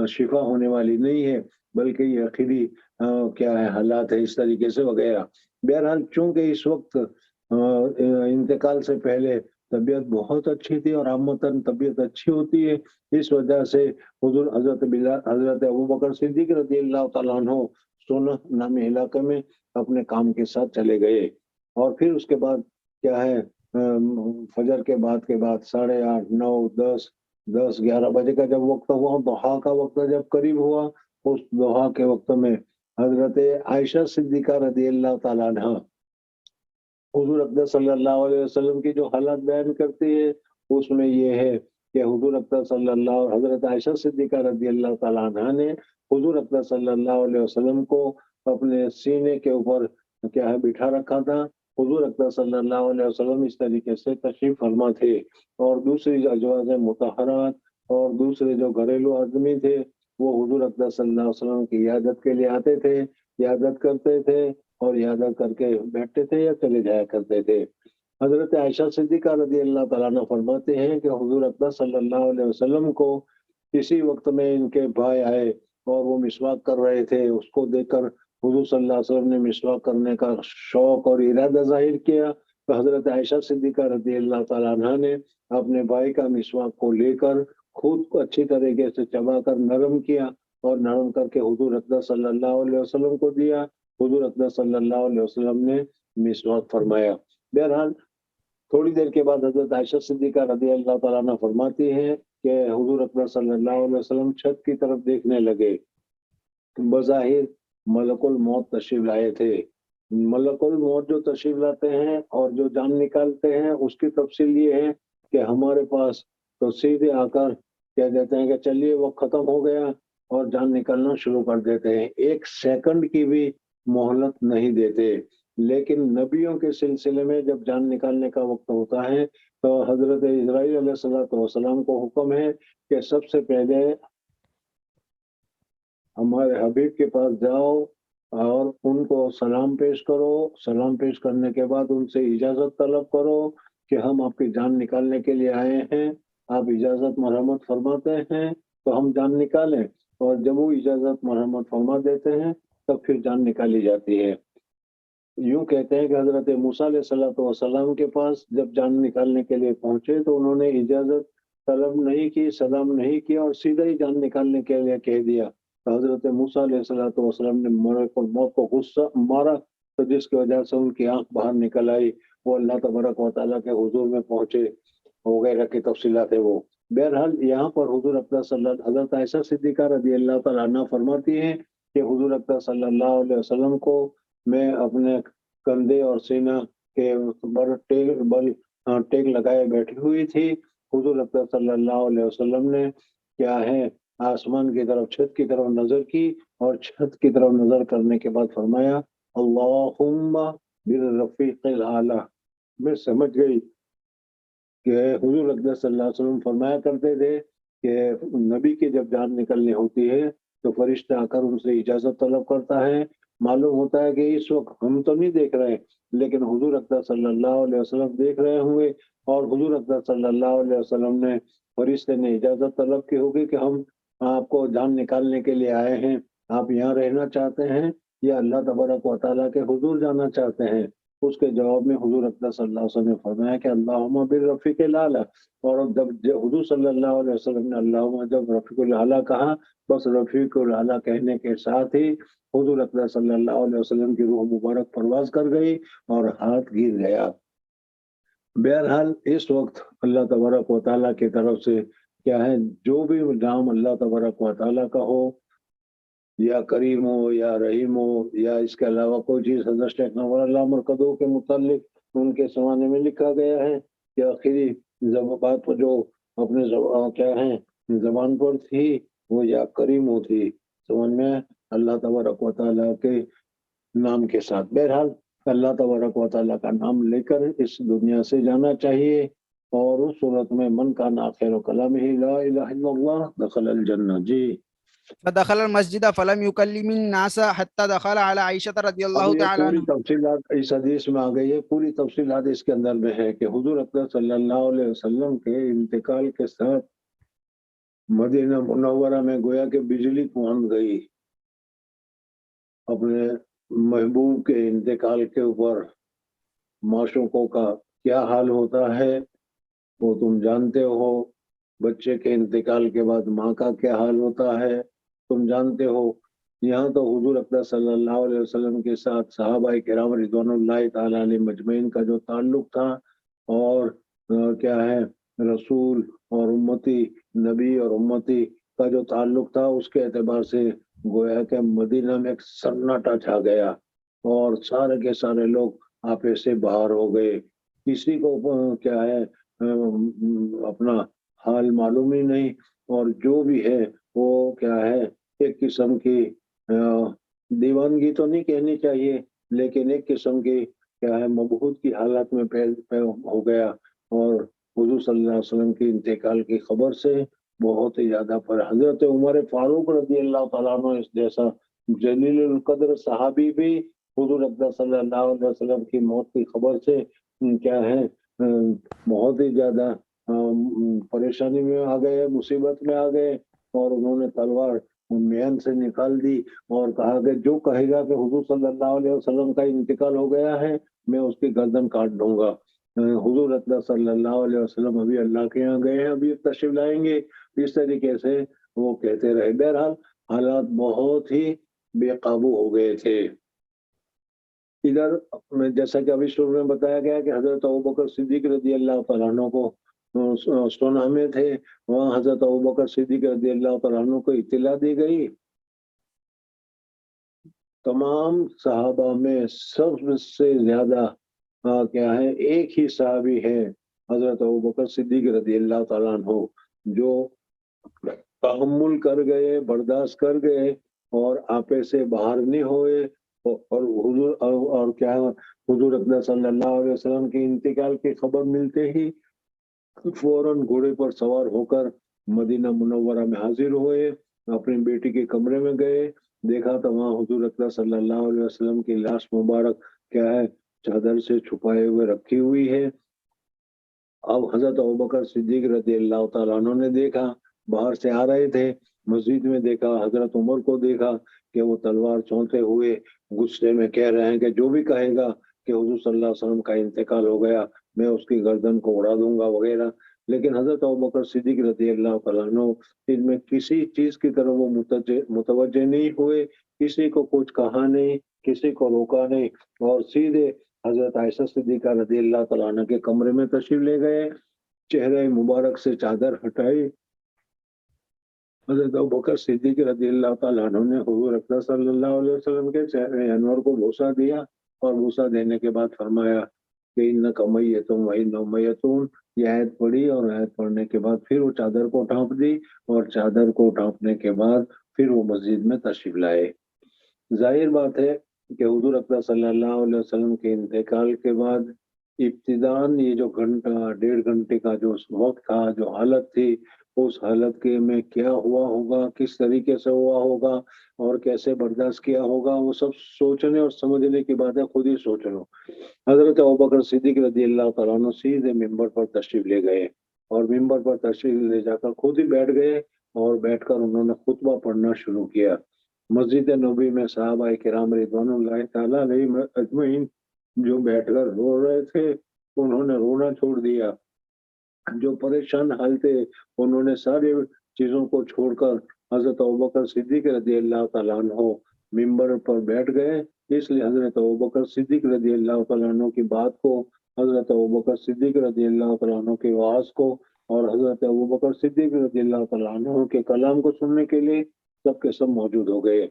شفا ہونے والی نہیں ہے، بلکہ یہ آخری کیا ہے حالات ہے اس طریقے سے وغیرہ۔ بہرحال چونکہ اس وقت انتقال سے پہلے طبیعت بہت اچھی تھی، اور عامتاً طبیعت اچھی ہوتی ہے، اس وجہ سے حضور حضرت ابوبکر صدیق رضی اللہ تعالیٰ عنہ سونا نامی علاقے میں اپنے کام کے ساتھ چلے گئے، اور پھر اس کے بعد کیا ہے فجر کے بعد 8:30 9 10 11 بجے کا جب وقت ہوا، ضحیٰ کا وقت جب قریب ہوا، اس ضحیٰ کے وقت میں حضرت عائشہ صدیقہ رضی اللہ تعالیٰ عنہ حضور اقدس صلی اللہ علیہ وسلم کی جو حالات بیان کرتی ہے، اس میں یہ ہے کہ حضور اقدس صلی اللہ حضرت عائشہ صدیقہ رضی اللہ تعالیٰ عنہ نے حضور اقدس صلی اللہ علیہ وسلم کو اپنے سینے کے اوپر کیا ہے بٹھا رکھا تھا۔ حضور اقدس صلی اللہ علیہ وسلم اس طریقے سے تشریف فرما تھے، اور دوسری جو ازواج مطہرات اور دوسرے جو گھریلو آدمی تھے وہ حضور اقدس صلی اللہ علیہ وسلم کی عیادت کے لیے آتے تھے، عیادت کرتے تھے، اور عیادت کر کے بیٹھتے تھے یا چلے جایا کرتے تھے۔ حضرت عائشہ صدیقہ رضی اللہ تعالیٰ عنہ فرماتے ہیں کہ حضور اقدس صلی اللہ علیہ وسلم کو اسی وقت میں ان کے بھائی آئے اور وہ مسواک کر رہے تھے، اس کو دیکھ کر حضور صلی اللہ علیہ وسلم نے مسواک کرنے کا شوق اور ارادہ ظاہر کیا، تو حضرت عائشہ صدیقہ رضی اللہ تعالیٰ عنہ نے اپنے بھائی کا مسواک کو لے کر خود کو اچھی طریقے سے چبا کر نرم کیا، اور نرم کر کے حضور اقدس صلی اللہ علیہ وسلم کو دیا۔ حضور اقدس صلی اللہ علیہ وسلم نے مسواک فرمایا۔ بہرحال تھوڑی دیر کے بعد حضرت عائشہ صدیقہ رضی اللہ تعالیٰ عنہ فرماتی ہیں کہ حضور اقدس صلی اللہ علیہ وسلم چھت کی طرف دیکھنے لگے، بظاہر ملک الموت تشریف لائے تھے۔ ملک الموت جو تشریف لاتے ہیں اور جو جان نکالتے ہیں، اس کی تفصیل یہ ہے کہ ہمارے پاس تو سیدھے آ کر کہہ دیتے ہیں کہ چلیے وہ ختم ہو گیا، اور جان نکالنا شروع کر دیتے ہیں، ایک سیکنڈ کی بھی مہلت نہیں دیتے۔ لیکن نبیوں کے سلسلے میں جب جان نکالنے کا وقت ہوتا ہے تو حضرت اسرائیل علیہ السلام کو حکم ہے کہ سب سے پہلے ہمارے حبیب کے پاس جاؤ اور ان کو سلام پیش کرو، سلام پیش کرنے کے بعد ان سے اجازت طلب کرو کہ ہم آپ کی جان نکالنے کے لیے آئے ہیں، آپ اجازت مرحمت فرماتے ہیں تو ہم جان نکالیں، اور جب وہ اجازت مرحمت فرما دیتے ہیں تب پھر جان نکالی جاتی ہے۔ یوں کہتے ہیں کہ حضرت موسیٰ علیہ السلام کے پاس جب جان نکالنے کے لیے پہنچے تو انہوں نے اجازت طلب نہیں کی، سلام نہیں کیا، اور سیدھا ہی جان نکالنے کے لیے کہہ دیا۔ تو حضرت موسیٰ علیہ السلام نے ملک الموت کو غصہ مارا، تو جس کی وجہ سے ان کی آنکھ باہر نکل آئی، وہ اللہ تبارک و تعالیٰ کے حضور میں پہنچے وغیرہ کی تفصیلات ہے وہ۔ بہرحال یہاں پر حضور اقدس حضرت عائشہ صدیقہ رضی اللہ تعالیٰ عنہ فرماتی ہیں کہ حضور اقدس صلی اللہ علیہ وسلم کو میں اپنے کندھے اور سینہ کے بل ٹیک لگائے بیٹھی ہوئی تھی۔ حضور اقدس صلی اللہ علیہ وسلم نے کیا ہے آسمان کی طرف، چھت کی طرف نظر کی، اور چھت کی طرف نظر کرنے کے بعد فرمایا اللہم بالرفیق الاعلی۔ میں سمجھ گئی کہ حضور اقدس صلی اللہ علیہ وسلم فرمایا کرتے تھے کہ نبی کی جب جان نکلنی ہوتی ہے تو فرشتہ آ کر ان سے اجازت طلب کرتا ہے۔ معلوم ہوتا ہے کہ اس وقت ہم تو نہیں دیکھ رہے، لیکن حضور اقدس صلی اللہ علیہ وسلم دیکھ رہے ہوں گے، اور حضور اقدس صلی اللہ علیہ وسلم نے فرشتے نے اجازت طلب کی ہوگی کہ ہم آپ کو جان نکالنے کے لیے آئے ہیں، آپ یہاں رہنا چاہتے ہیں یا اللہ تبارک و تعالیٰ کے حضور جانا چاہتے ہیں؟ اس کے جواب میں حضور اقدس صلی اللہ علیہ وسلم نے فرمایا کہ اللہم بالرفیق الاعلی، اور جب حضور صلی اللہ علیہ وسلم نے اللہم جب رفیق الاعلی کہا، بس رفیق الاعلی کہنے کے ساتھ ہی حضور اقدس صلی اللہ علیہ وسلم کی روح مبارک پرواز کر گئی اور ہاتھ گر گیا۔ بہرحال اس وقت اللہ تبارک و تعالیٰ کی طرف سے کیا ہے، جو بھی نام اللہ تبارک و تعالیٰ کا ہو، یا کریم ہو یا رحیم ہو یا اس کے علاوہ کوئی چیز، حضرت شیخ نور اللہ مرکزو کے متعلق ان کے زمانے میں لکھا گیا ہے کہ آخری بات جو اپنے کیا ہے زبان پر تھی وہ یا کریم ہوتی، سمجھ میں، اللہ تبارک و تعالیٰ کے نام کے ساتھ۔ بہرحال اللہ تبارک و تعالیٰ کا نام لے کر اس دنیا سے جانا چاہیے، اور اس صورت میں من کان آخر کلامہ لا الہ الا اللہ دخل الجنہ۔ جی فدخل المسجد فلم يكلم الناس حتى دخل على عائشة رضي اب الله یہ تعالى پوری عنها. تفصیلات اس حدیث میں آ گئی ہے، پوری تفصیلات اس کے اندر میں ہے کہ حضور اکرم صلی اللہ علیہ وسلم کے انتقال کے ساتھ مدینہ منورہ میں گویا کہ بجلی پہنچ گئی اپنے محبوب کے انتقال کے اوپر۔ معشوقوں کا کیا حال ہوتا ہے وہ تم جانتے ہو، بچے کے انتقال کے بعد ماں کا کیا حال ہوتا ہے تم جانتے ہو۔ یہاں تو حضور اکرم صلی اللہ علیہ وسلم کے ساتھ صحابہ کرام رضوان اللہ تعالیٰ علیہ مجمعین کا جو تعلق تھا، اور کیا ہے رسول اور امتی، نبی اور امتی کا جو تعلق تھا، اس کے اعتبار سے گویا کہ مدینہ میں ایک سناٹا چھا گیا، اور سارے کے سارے لوگ آپے سے باہر ہو گئے۔ کسی کو کیا ہے اپنا حال معلوم ہی نہیں، اور جو بھی ہے وہ کیا ہے ایک قسم کی دیوانگی تو نہیں کہنی چاہیے، لیکن ایک قسم کی کیا ہے مبہوت کی حالت میں ہو گیا، اور حضور صلی اللہ علیہ وسلم کے انتقال کی خبر سے بہت ہی زیادہ پر حضرت عمر فاروق رضی اللہ تعالیٰ عنہ اس جیسا جلیل القدر صحابی بھی حضور اکرم صلی اللہ علیہ وسلم کی موت کی خبر سے کیا ہے بہت ہی زیادہ پریشانی میں آ گئے، مصیبت میں آ گئے، اور انہوں نے تلوار میان سے نکال دی اور کہا کہ جو کہے گا کہ حضور صلی اللہ علیہ وسلم کا انتقال ہو گیا ہے میں اس کی گردن کاٹ دوں گا۔ حضور اکرم صلی اللہ علیہ وسلم ابھی اللہ کے یہاں گئے ہیں، ابھی تشریف لائیں گے، اس طریقے سے وہ کہتے رہے۔ بہرحال حالات بہت ہی بے قابو ہو گئے تھے۔ ادھر جیسا کہ ابھی شروع میں بتایا گیا کہ حضرت ابوبکر صدیق رضی اللہ تعالیٰ عنہ کو سونا میں تھے، وہاں حضرت ابوبکر صدیق رضی اللہ تعالیٰ عنہ کو اطلاع دی گئی۔ تمام صحابہ میں سب سے زیادہ کیا ہے ایک ہی صحابی ہے حضرت ابوبکر صدیق رضی اللہ تعالیٰ عنہ، جو تحمل کر گئے، برداشت کر گئے، اور آپے سے باہر نہیں ہوئے، اور حضور اور کیا حضور اکرم صلی اللہ علیہ وسلم کے انتقال کی خبر ملتے ہی فوراً گھوڑے پر سوار ہو کر مدینہ منورہ میں حاضر ہوئے، اپنی بیٹی کے کمرے میں گئے، دیکھا تو وہاں حضور اکرم صلی اللہ علیہ وسلم کی لاش مبارک کیا ہے چادر سے چھپائے ہوئے رکھی ہوئی ہے۔ اب حضرت ابوبکر صدیق رضی اللہ تعالیٰ عنہ نے دیکھا، باہر سے آ رہے تھے، مسجد میں دیکھا، حضرت عمر کو دیکھا کہ وہ تلوار چونتے ہوئے غصے میں کہہ رہے ہیں کہ جو بھی کہے گا کہ حضور صلی اللہ علیہ وسلم کا انتقال ہو گیا میں اس کی گردن کو اڑا دوں گا وغیرہ۔ لیکن حضرت ابوبکر صدیق رضی اللہ تعالیٰ عنہ ان میں کسی چیز کی طرف وہ متوجہ نہیں ہوئے، کسی کو کچھ کہا نہیں، کسی کو روکا نہیں، اور سیدھے حضرت عائشہ صدیقہ رضی اللہ تعالیٰ عنہ کے کمرے میں تشریف لے گئے، چہرے مبارک سے چادر ہٹائی۔ حضرت ابوبکر صدیق رضی اللہ تعالیٰ عنہ نے حضور اکرم صلی اللہ علیہ وسلم کے چہرے انور کو بوسہ دیا، اور بوسہ دینے کے بعد فرمایا کہ انک میت وانہم میتون، یہ آیت پڑھی، اور آیت پڑھنے کے بعد پھر وہ چادر کو ڈھانپ دی، اور چادر کو ڈھانپنے کے بعد پھر وہ مسجد میں تشریف لائے۔ ظاہر بات ہے کہ حضور اکرم صلی اللہ علیہ وسلم کے انتقال کے بعد ابتداً یہ جو گھنٹہ ڈیڑھ گھنٹے کا جو وقت تھا، جو حالت تھی، اس حالت کے میں کیا ہوا ہوگا، کس طریقے سے ہوا ہوگا، اور کیسے برداشت کیا ہوگا، وہ سب سوچنے اور سمجھنے کی بات ہے، خود ہی سوچ لو۔ حضرت ابوبکر صدیق رضی اللہ تعالیٰ عنہ سیدھے ممبر پر تشریف لے گئے، اور ممبر پر تشریف لے جا کر خود ہی بیٹھ گئے، اور بیٹھ کر انہوں نے خطبہ پڑھنا شروع کیا۔ مسجد نبوی میں صحابہ کرام رضوان اللہ تعالیٰ علیہ اجمعین جو بیٹھ کر رو رہے تھے انہوں نے رونا چھوڑ دیا، جو پریشان حال تھے انہوں نے ساری چیزوں کو چھوڑ کر حضرت ابوبکر صدیق رضی اللہ تعالیٰ عنہ ممبر پر بیٹھ گئے۔ اس لیے حضرت ابوبکر صدیق رضی اللہ تعالیٰ عنہ کی بات کو، حضرت ابوبکر صدیق رضی اللہ تعالیٰ عنہ کی آواز کو، اور حضرت ابوبکر صدیق رضی اللہ تعالیٰ عنہ کے کلام کو سننے کے لیے سب کے سب موجود ہو گئے۔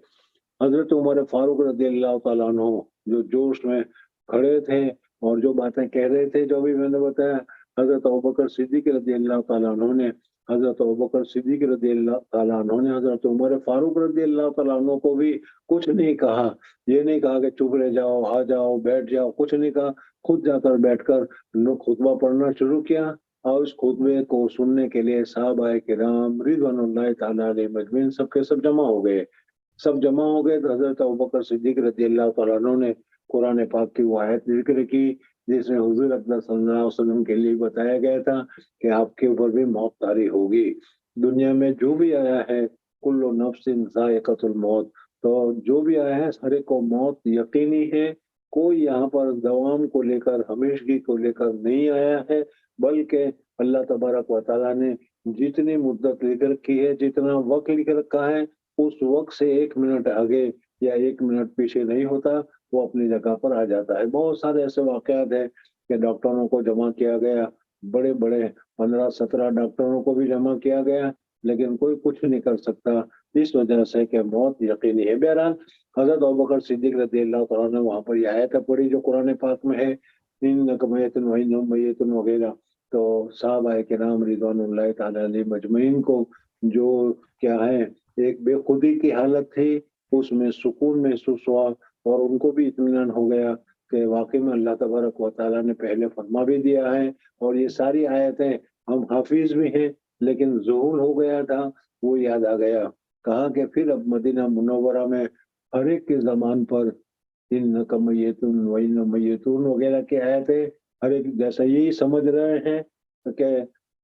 حضرت عمر فاروق رضی اللہ تعالیٰ عنہ جو جوش میں کھڑے تھے اور جو باتیں کہہ رہے تھے، جو بھی میں نے بتایا، حضرت ابوبکر صدیق رضی اللہ تعالیٰ عنہ نے حضرت ابوبکر صدیق رضی اللہ تعالیٰ عنہ نے حضرت عمر فاروق رضی اللہ تعالیٰ عنہ کو بھی کچھ نہیں کہا. یہ نہیں کہا کہ چپ رہ جاؤ، آ جاؤ، بیٹھ جاؤ، کچھ نہیں کہا. خود جا کر بیٹھ کر خطبہ پڑھنا شروع کیا اور اس خطبے کو سننے کے لیے صحابہ کرام رضوان اللہ تعالیٰ علیہ مجمعین سب کے سب جمع ہو گئے. سب جمع ہو گئے تو حضرت ابوبکر صدیق رضی اللہ تعالیٰ عنہ نے قرآن پاک کی وہ آیت ذکر کی جس میں حضور اقدس صلی اللہ علیہ وسلم کے لیے بتایا گیا تھا کہ آپ کے اوپر بھی موت طاری ہوگی. دنیا میں جو بھی آیا ہے کل نفس ذائقۃ الموت، تو جو بھی آیا ہے ہر ایک کو موت یقینی ہے. کوئی یہاں پر دوام کو لے کر ہمیشگی کو لے کر نہیں آیا ہے، بلکہ اللہ تبارک و تعالیٰ نے جتنی مدت لکھ رکھی ہے، جتنا وقت لکھ رکھا ہے، اس وقت سے 1 منٹ آگے یا 1 منٹ پیچھے نہیں ہوتا، وہ اپنی جگہ پر آ جاتا ہے. بہت سارے ایسے واقعات ہیں کہ ڈاکٹروں کو جمع کیا گیا، بڑے بڑے 15-17 ڈاکٹروں کو بھی جمع کیا گیا، لیکن کوئی کچھ نہیں کر سکتا اس وجہ سے کہ موت یقینی ہے. بہرحال حضرت ابوبکر صدیق رضی اللہ تعالیٰ نے وہاں پر یہ آیت پڑھی جو قرآن پاک میں ہے انک میت وانہم میتون وغیرہ. تو صحابہ کرام رضوان اللہ تعالیٰ علیہ مجمعین کو جو کیا ہے ایک بے خودی کی حالت تھی، اس میں سکون محسوس ہوا اور ان کو بھی اطمینان ہو گیا کہ واقعی میں اللہ تبارک و تعالیٰ نے پہلے فرما بھی دیا ہے اور یہ ساری آیتیں ہم حافظ بھی ہیں، لیکن ظہور ہو گیا تھا وہ یاد آ گیا. کہا کہ پھر اب مدینہ منورہ میں ہر ایک کے زمان پر انک میتون وانہم میتون وغیرہ کی آیتیں ہر ایک جیسا یہی سمجھ رہے ہیں کہ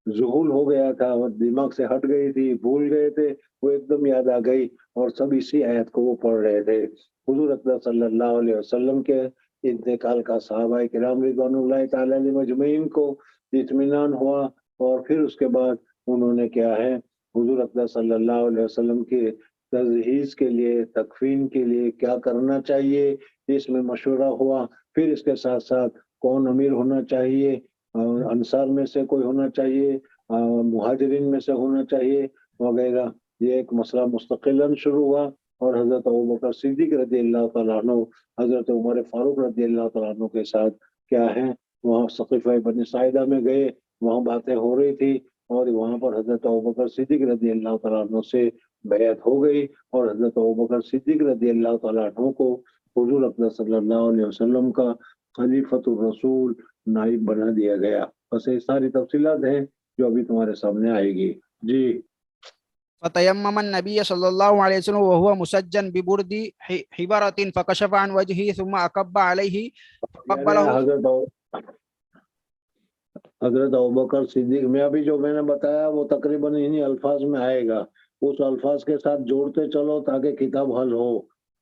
ظہور ہو گیا تھا اور دماغ سے ہٹ گئی تھی، بھول گئے تھے، وہ ایک دم یاد آ گئی اور سب اسی آیت کو وہ پڑھ رہے تھے. حضور اکرم صلی اللہ علیہ وسلم کے انتقال کا صحابہ کرام رضوان اللہ تعالیٰ علیہ مجمعین کو اطمینان ہوا اور پھر اس کے بعد انہوں نے کیا ہے حضور اکرم صلی اللہ علیہ وسلم کے تجہیز کے لیے، تکفین کے لیے کیا کرنا چاہیے اس میں مشورہ ہوا. پھر اس کے ساتھ ساتھ کون امیر ہونا چاہیے، انصار میں سے کوئی ہونا چاہیے، مہاجرین میں سے ہونا چاہیے وغیرہ. یہ ایک مسئلہ مستقلاً شروع ہوا اور حضرت ابوبکر صدیق رضی اللہ تعالیٰ عنہ حضرت عمر فاروق رضی اللہ تعالیٰ عنہ کے ساتھ کیا ہے وہاں سقیفہ بنی ساعدہ میں گئے، وہاں باتیں ہو رہی تھی اور وہاں پر حضرت ابوبکر صدیق رضی اللہ تعالیٰ عنہ سے بیعت ہو گئی اور حضرت ابوبکر صدیق رضی اللہ تعالیٰ عنہ کو حضور اکرم صلی اللہ علیہ وسلم کا خلیفۃ الرسول نائب بنا دیا گیا. بس یہ ساری تفصیلات ہیں جو ابھی تمہارے سامنے آئے گی. جی. فتيمم النبي صلى الله عليه وسلم وهو مسجن ببرد حبرة فكشف عن وجهه ثم أكب عليه فقبله. حضرت ابوبکر صدیق میں ابھی جو میں نے بتایا وہ تقریباً انہی الفاظ میں آئے گا، اس الفاظ کے ساتھ جوڑتے چلو تاکہ کتاب حل ہو،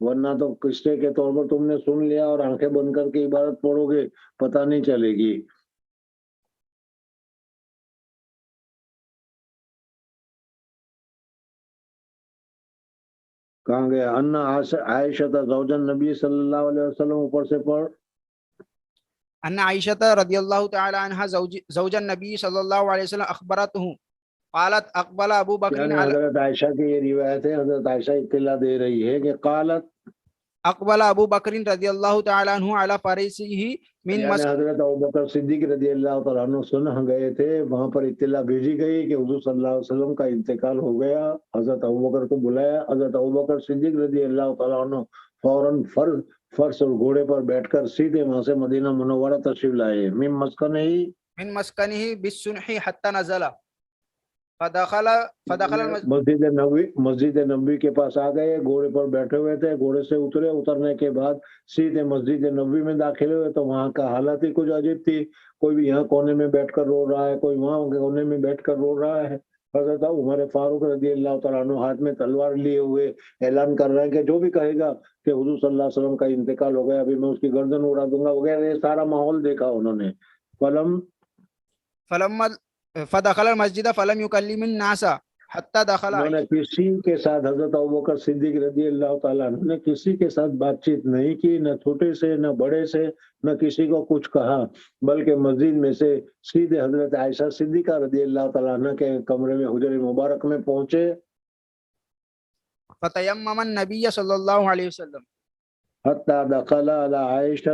ورنہ تو قصے کے طور پر تم نے سن لیا اور آنکھیں بند کر کے عبارت پڑھو گے پتہ نہیں چلے گی. کہاں گیا؟ ان عائشہ زوج النبی صلی اللہ علیہ وسلم، اوپر سے پڑھ. ان عائشة رضی اللہ تعالی عنہ زوج النبی صلی اللہ علیہ وسلم اخبرته قالت اقبل ابو بکر. یعنی حضرت عائشہ کی یہ روایت ہے، حضرت عائشہ اطلاع دے رہی ہے کہ قالت اقبل ابو بکر رضی اللہ تعالی عنہ علی فرسه من یعنی حضرت ابوبکر صدیق رضی اللہ تعالیٰ عنہ سن گئے تھے، وہاں پر اطلاع بھیجی گئی کہ حضور صلی اللہ علیہ وسلم کا انتقال ہو گیا. حضرت ابوبکر کو بلایا، حضرت ابوبکر صدیق رضی اللہ تعالیٰ عنہ فوراً فرس اور گھوڑے پر بیٹھ کر سیدھے وہاں سے مدینہ منورہ تشریف لائے. من مسکنہ بالسنح حتی نزل فدخل مسجد نبوی کے پاس آ گئے، گھوڑے پر بیٹھے ہوئے تھے، گھوڑے سے اترے، اترنے کے بعد سیدھے مسجد نبوی میں داخل ہوئے تو وہاں کا حالت ہی کچھ عجیب تھی. کوئی بھی یہاں کونے میں بیٹھ کر رو رہا ہے، کوئی وہاں کونے میں بیٹھ کر رو رہا ہے. حضرت عمر فاروق رضی اللہ تعالیٰ عنہ ہاتھ میں تلوار لیے ہوئے اعلان کر رہے ہیں کہ جو بھی کہے گا کہ حضور صلی اللہ علیہ وسلم کا انتقال ہو گیا ابھی میں اس کی گردن اڑا دوں گا وغیرہ. یہ سارا ماحول دیکھا انہوں نے. فدخل المسجد فلم يكلم الناس حتى دخل. انہوں نے کسی کے ساتھ، حضرت ابوبکر صدیق رضی اللہ تعالیٰ عنہ نے کسی کے ساتھ بات چیت نہیں کی، نہ چھوٹے سے نہ بڑے سے، نہ کسی کو کچھ کہا، بلکہ مسجد میں سے سیدھے حضرت عائشہ صدیقہ رضی اللہ تعالیٰ عنہ کے کمرے میں حجر مبارک میں پہنچے. فتیمم النبی صلی اللہ علیہ وسلم حتی دخل علی عائشہ،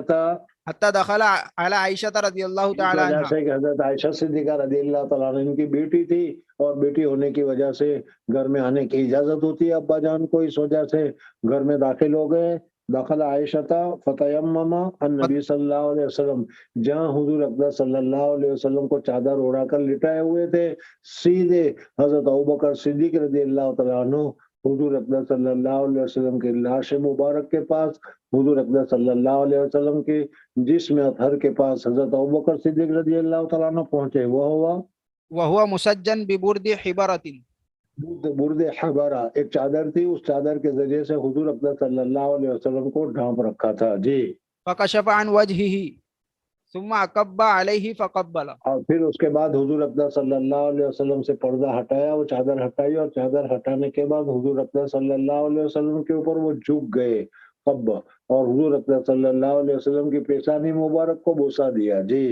حتی دخل علی عائشہ رضی اللہ اس تعالی وجہ عنہ، سے کہ حضرت عائشہ صدیقہ رضی اللہ تعالیٰ عنہ ان کی بیٹی تھی، اور بیٹی ہونے کی وجہ سے گھر میں آنے کی اجازت ہوتی ہے ابا جان کو، اس وجہ سے گھر میں داخل ہو گئے۔ دخل عائشہ فتیمم النبی صلی اللہ علیہ وسلم، جہاں حضور اقدس صلی اللہ علیہ وسلم کو چادر اڑا کر لٹائے ہوئے تھے، سیدھے حضرت ابوبکر صدیق رضی اللہ تعالیٰ عنہ حضور اقدس صلی اللہ علیہ وسلم کے لاش مبارک کے پاس، حضور اقدس صلی اللہ علیہ وسلم کے جسم اطہر کے پاس حضرت ابوبکر صدیق رضی اللہ تعالیٰ عنہ پہنچے۔ وہ ہوا وهو مسجن ببرد حبرۃ، برد حبرہ، ایک چادر تھی، اس چادر کے ذریعے سے حضور اقدس صلی اللہ علیہ وسلم کو ڈھانپ رکھا تھا جی۔ فکشف عن وجهه ثم اکب علیہ فقبل، اور پھر اس کے بعد حضور اقدس صلی اللہ علیہ وسلم سے پردہ ہٹایا، وہ چادر ہٹائی، اور چادر ہٹانے کے بعد حضور اقدس صلی اللہ علیہ وسلم کے اوپر وہ جھک گئے قب، اور حضور اقدس صلی اللہ علیہ وسلم کی پیشانی مبارک کو بوسہ دیا جی۔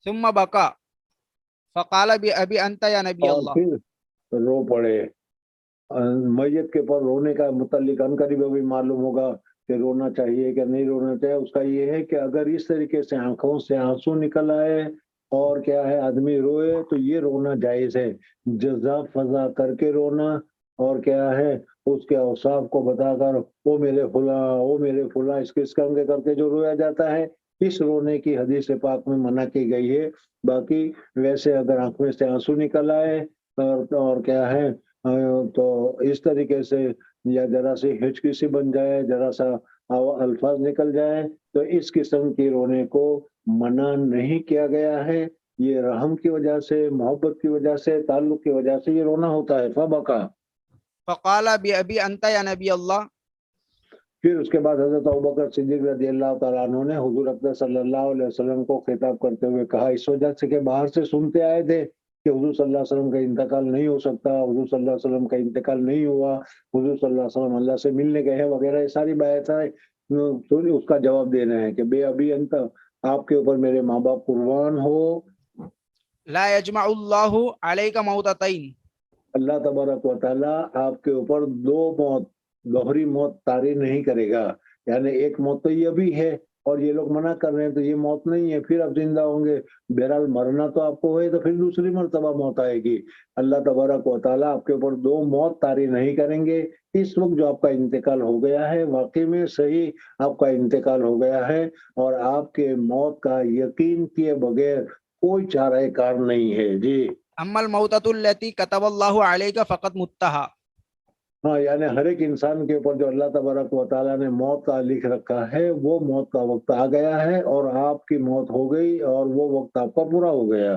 ثم بکا فقال بأبی انت یا نبی اور اللہ، پھر رو پڑے۔ میت کے پر رونے کا متعلق ان قریب بھی معلوم ہوگا کہ رونا چاہیے کہ نہیں رونا چاہیے۔ اس کا یہ ہے کہ اگر اس طریقے سے آنکھوں سے آنسو نکل آئے اور کیا ہے آدمی روئے تو یہ رونا جائز ہے، جزا فضا کر کے رونا، اور کیا ہے اس کے اوصاف کو بتا کر وہ میرے فلاں، وہ میرے فلاں، اس قسم کے کر کے جو رویا جاتا ہے، اس رونے کی حدیث پاک میں منع کی گئی ہے۔ باقی ویسے اگر آنکھ میں سے آنسو نکل آئے اور کیا ہے تو اس طریقے سے، یا ذرا سی ہچکی سی بن جائے، ذرا سا الفاظ نکل جائے، تو اس قسم کی رونے کو منع نہیں کیا گیا ہے۔ یہ رحم کی وجہ سے، محبت کی وجہ سے، تعلق کی وجہ سے یہ رونا ہوتا ہے۔ فبکا، فقال بأبی انت یا نبی اللہ، پھر اس کے بعد حضرت ابوبکر صدیق رضی اللہ تعالیٰ عنہ نے حضور اقدس صلی اللہ علیہ وسلم کو خطاب کرتے ہوئے کہا، اس وجہ سے کہ باہر سے سنتے آئے تھے کہ حضور صلی اللہ علیہ وسلم کا انتقال نہیں ہو سکتا، حضور صلی اللہ علیہ وسلم کا انتقال نہیں ہوا، حضور صلی اللہ علیہ وسلم اللہ سے ملنے گئے ہیں وغیرہ، یہ ساری باتیں تو اس کا جواب دے رہے ہیں کہ بے ابی انت، آپ کے اوپر میرے ماں باپ قربان ہو، لا یجمع اللہ علیک موتتین، اللہ تبارک و تعالیٰ آپ کے اوپر دو موت، دوہری موت طاری نہیں کرے گا۔ یعنی ایک موت تو یہ بھی ہے، اور یہ لوگ منع کر رہے ہیں تو یہ موت نہیں ہے، پھر آپ زندہ ہوں گے۔ بہرحال مرنا تو آپ کو ہے تو پھر دوسری مرتبہ موت آئے گی۔ اللہ تبارک و تعالیٰ آپ کے اوپر دو موت طاری نہیں کریں گے۔ اس وقت جو آپ کا انتقال ہو گیا ہے، واقعی میں صحیح آپ کا انتقال ہو گیا ہے، اور آپ کے موت کا یقین کیے بغیر کوئی چارہ کار نہیں ہے جی۔ اما الموتۃ التی کتب اللہ علیک فقط متہا، ہاں، یعنی ہر ایک انسان کے اوپر جو اللہ تبارک و تعالیٰ نے موت کا لکھ رکھا ہے، وہ موت کا وقت آ گیا ہے، اور آپ کی موت ہو گئی، اور وہ وقت آپ کا پورا ہو گیا۔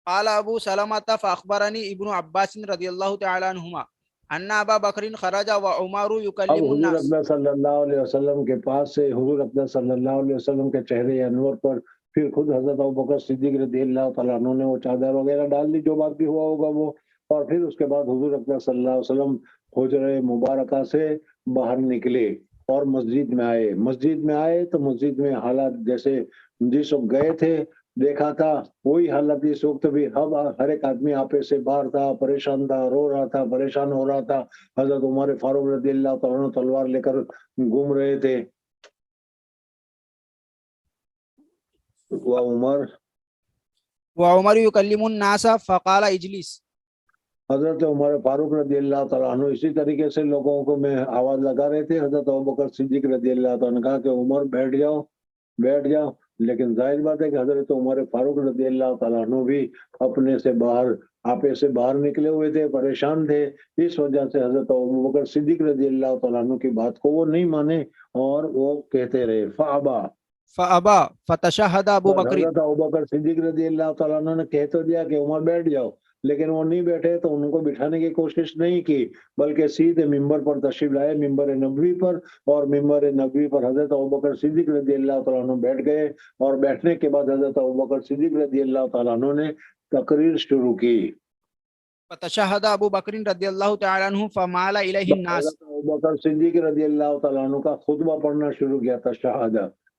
قال ابو سلمۃ فاخبرنی ابن عباس رضی اللہ تعالی عنہما ان ابا بکر خرج وعمر اب یکلم حضور الناس، اقدس صلی اللہ علیہ وسلم کے پاس سے، حضور اقدس صلی اللہ علیہ وسلم کے چہرے انور پر پھر خود حضرت ابوبکر صدیق رضی اللہ تعالیٰ عنہ نے وہ چادر وغیرہ ڈال دی، جو بات بھی ہوا ہوگا وہ، اور پھر اس کے بعد حضور اقدس صلی اللہ علیہ وسلم حجرہ مبارکہ سے باہر نکلے اور مسجد میں آئے۔ مسجد میں آئے تو مسجد میں حالات جیسے جس وقت گئے تھے دیکھا تھا، وہی حالت اس وقت بھی، ہر ایک آدمی آپے سے باہر تھا، پریشان تھا، رو رہا تھا، پریشان ہو رہا تھا۔ حضرت عمر فاروق رضی اللہ تعالیٰ عنہ تلوار لے کر گھوم رہے تھے، وعمر یکلم الناس فقال اجلس، حضرت عمر فاروق رضی اللہ تعالیٰ عنہ اسی طریقے سے لوگوں کو میں آواز لگا رہے تھے۔ حضرت ابوبکر صدیق رضی اللہ تعالیٰ نے کہا کہ عمر بیٹھ جاؤ، بیٹھ جاؤ، لیکن ظاہر بات ہے کہ حضرت عمر فاروق رضی اللہ تعالیٰ عنہ بھی اپنے سے باہر، آپے سے باہر نکلے ہوئے تھے، پریشان تھے۔ اس وجہ سے حضرت ابوبکر صدیق رضی اللہ تعالیٰ عنہ کی بات کو وہ نہیں مانے، اور وہ کہتے رہے فابا، فابا فتشہد ابو بکر، حضرت ابوبکر صدیق رضی اللہ تعالیٰ عنہ نے کہہ تو دیا کہ عمر بیٹھ جاؤ، لیکن وہ نہیں بیٹھے، تو ان کو بٹھانے کی کوشش نہیں کی، بلکہ سیدھے ممبر پر تشریف لائے، ممبر نبوی پر، اور ممبر نبوی پر حضرت ابوبکر صدیق رضی اللہ تعالیٰ عنہ بیٹھ گئے، اور بیٹھنے کے بعد حضرت ابوبکر صدیق رضی اللہ تعالیٰ عنہ نے تقریر شروع کی۔ فتشہد ابو بکر رضی اللہ تعالی عنہ فمال الیہ الناس، حضرت ابوبکر صدیق رضی اللہ تعالیٰ عنہ کا خطبہ پڑھنا شروع کیا تھا، شہادہ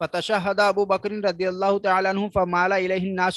فتشهد أبو بكر رضي الله تعالى عنه فمال إليه الناس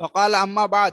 فقال أما بعد.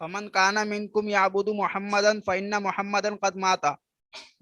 فمن كان منكم يعبد محمدا فإن محمدا قد مات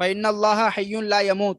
فإن الله حي لا يموت.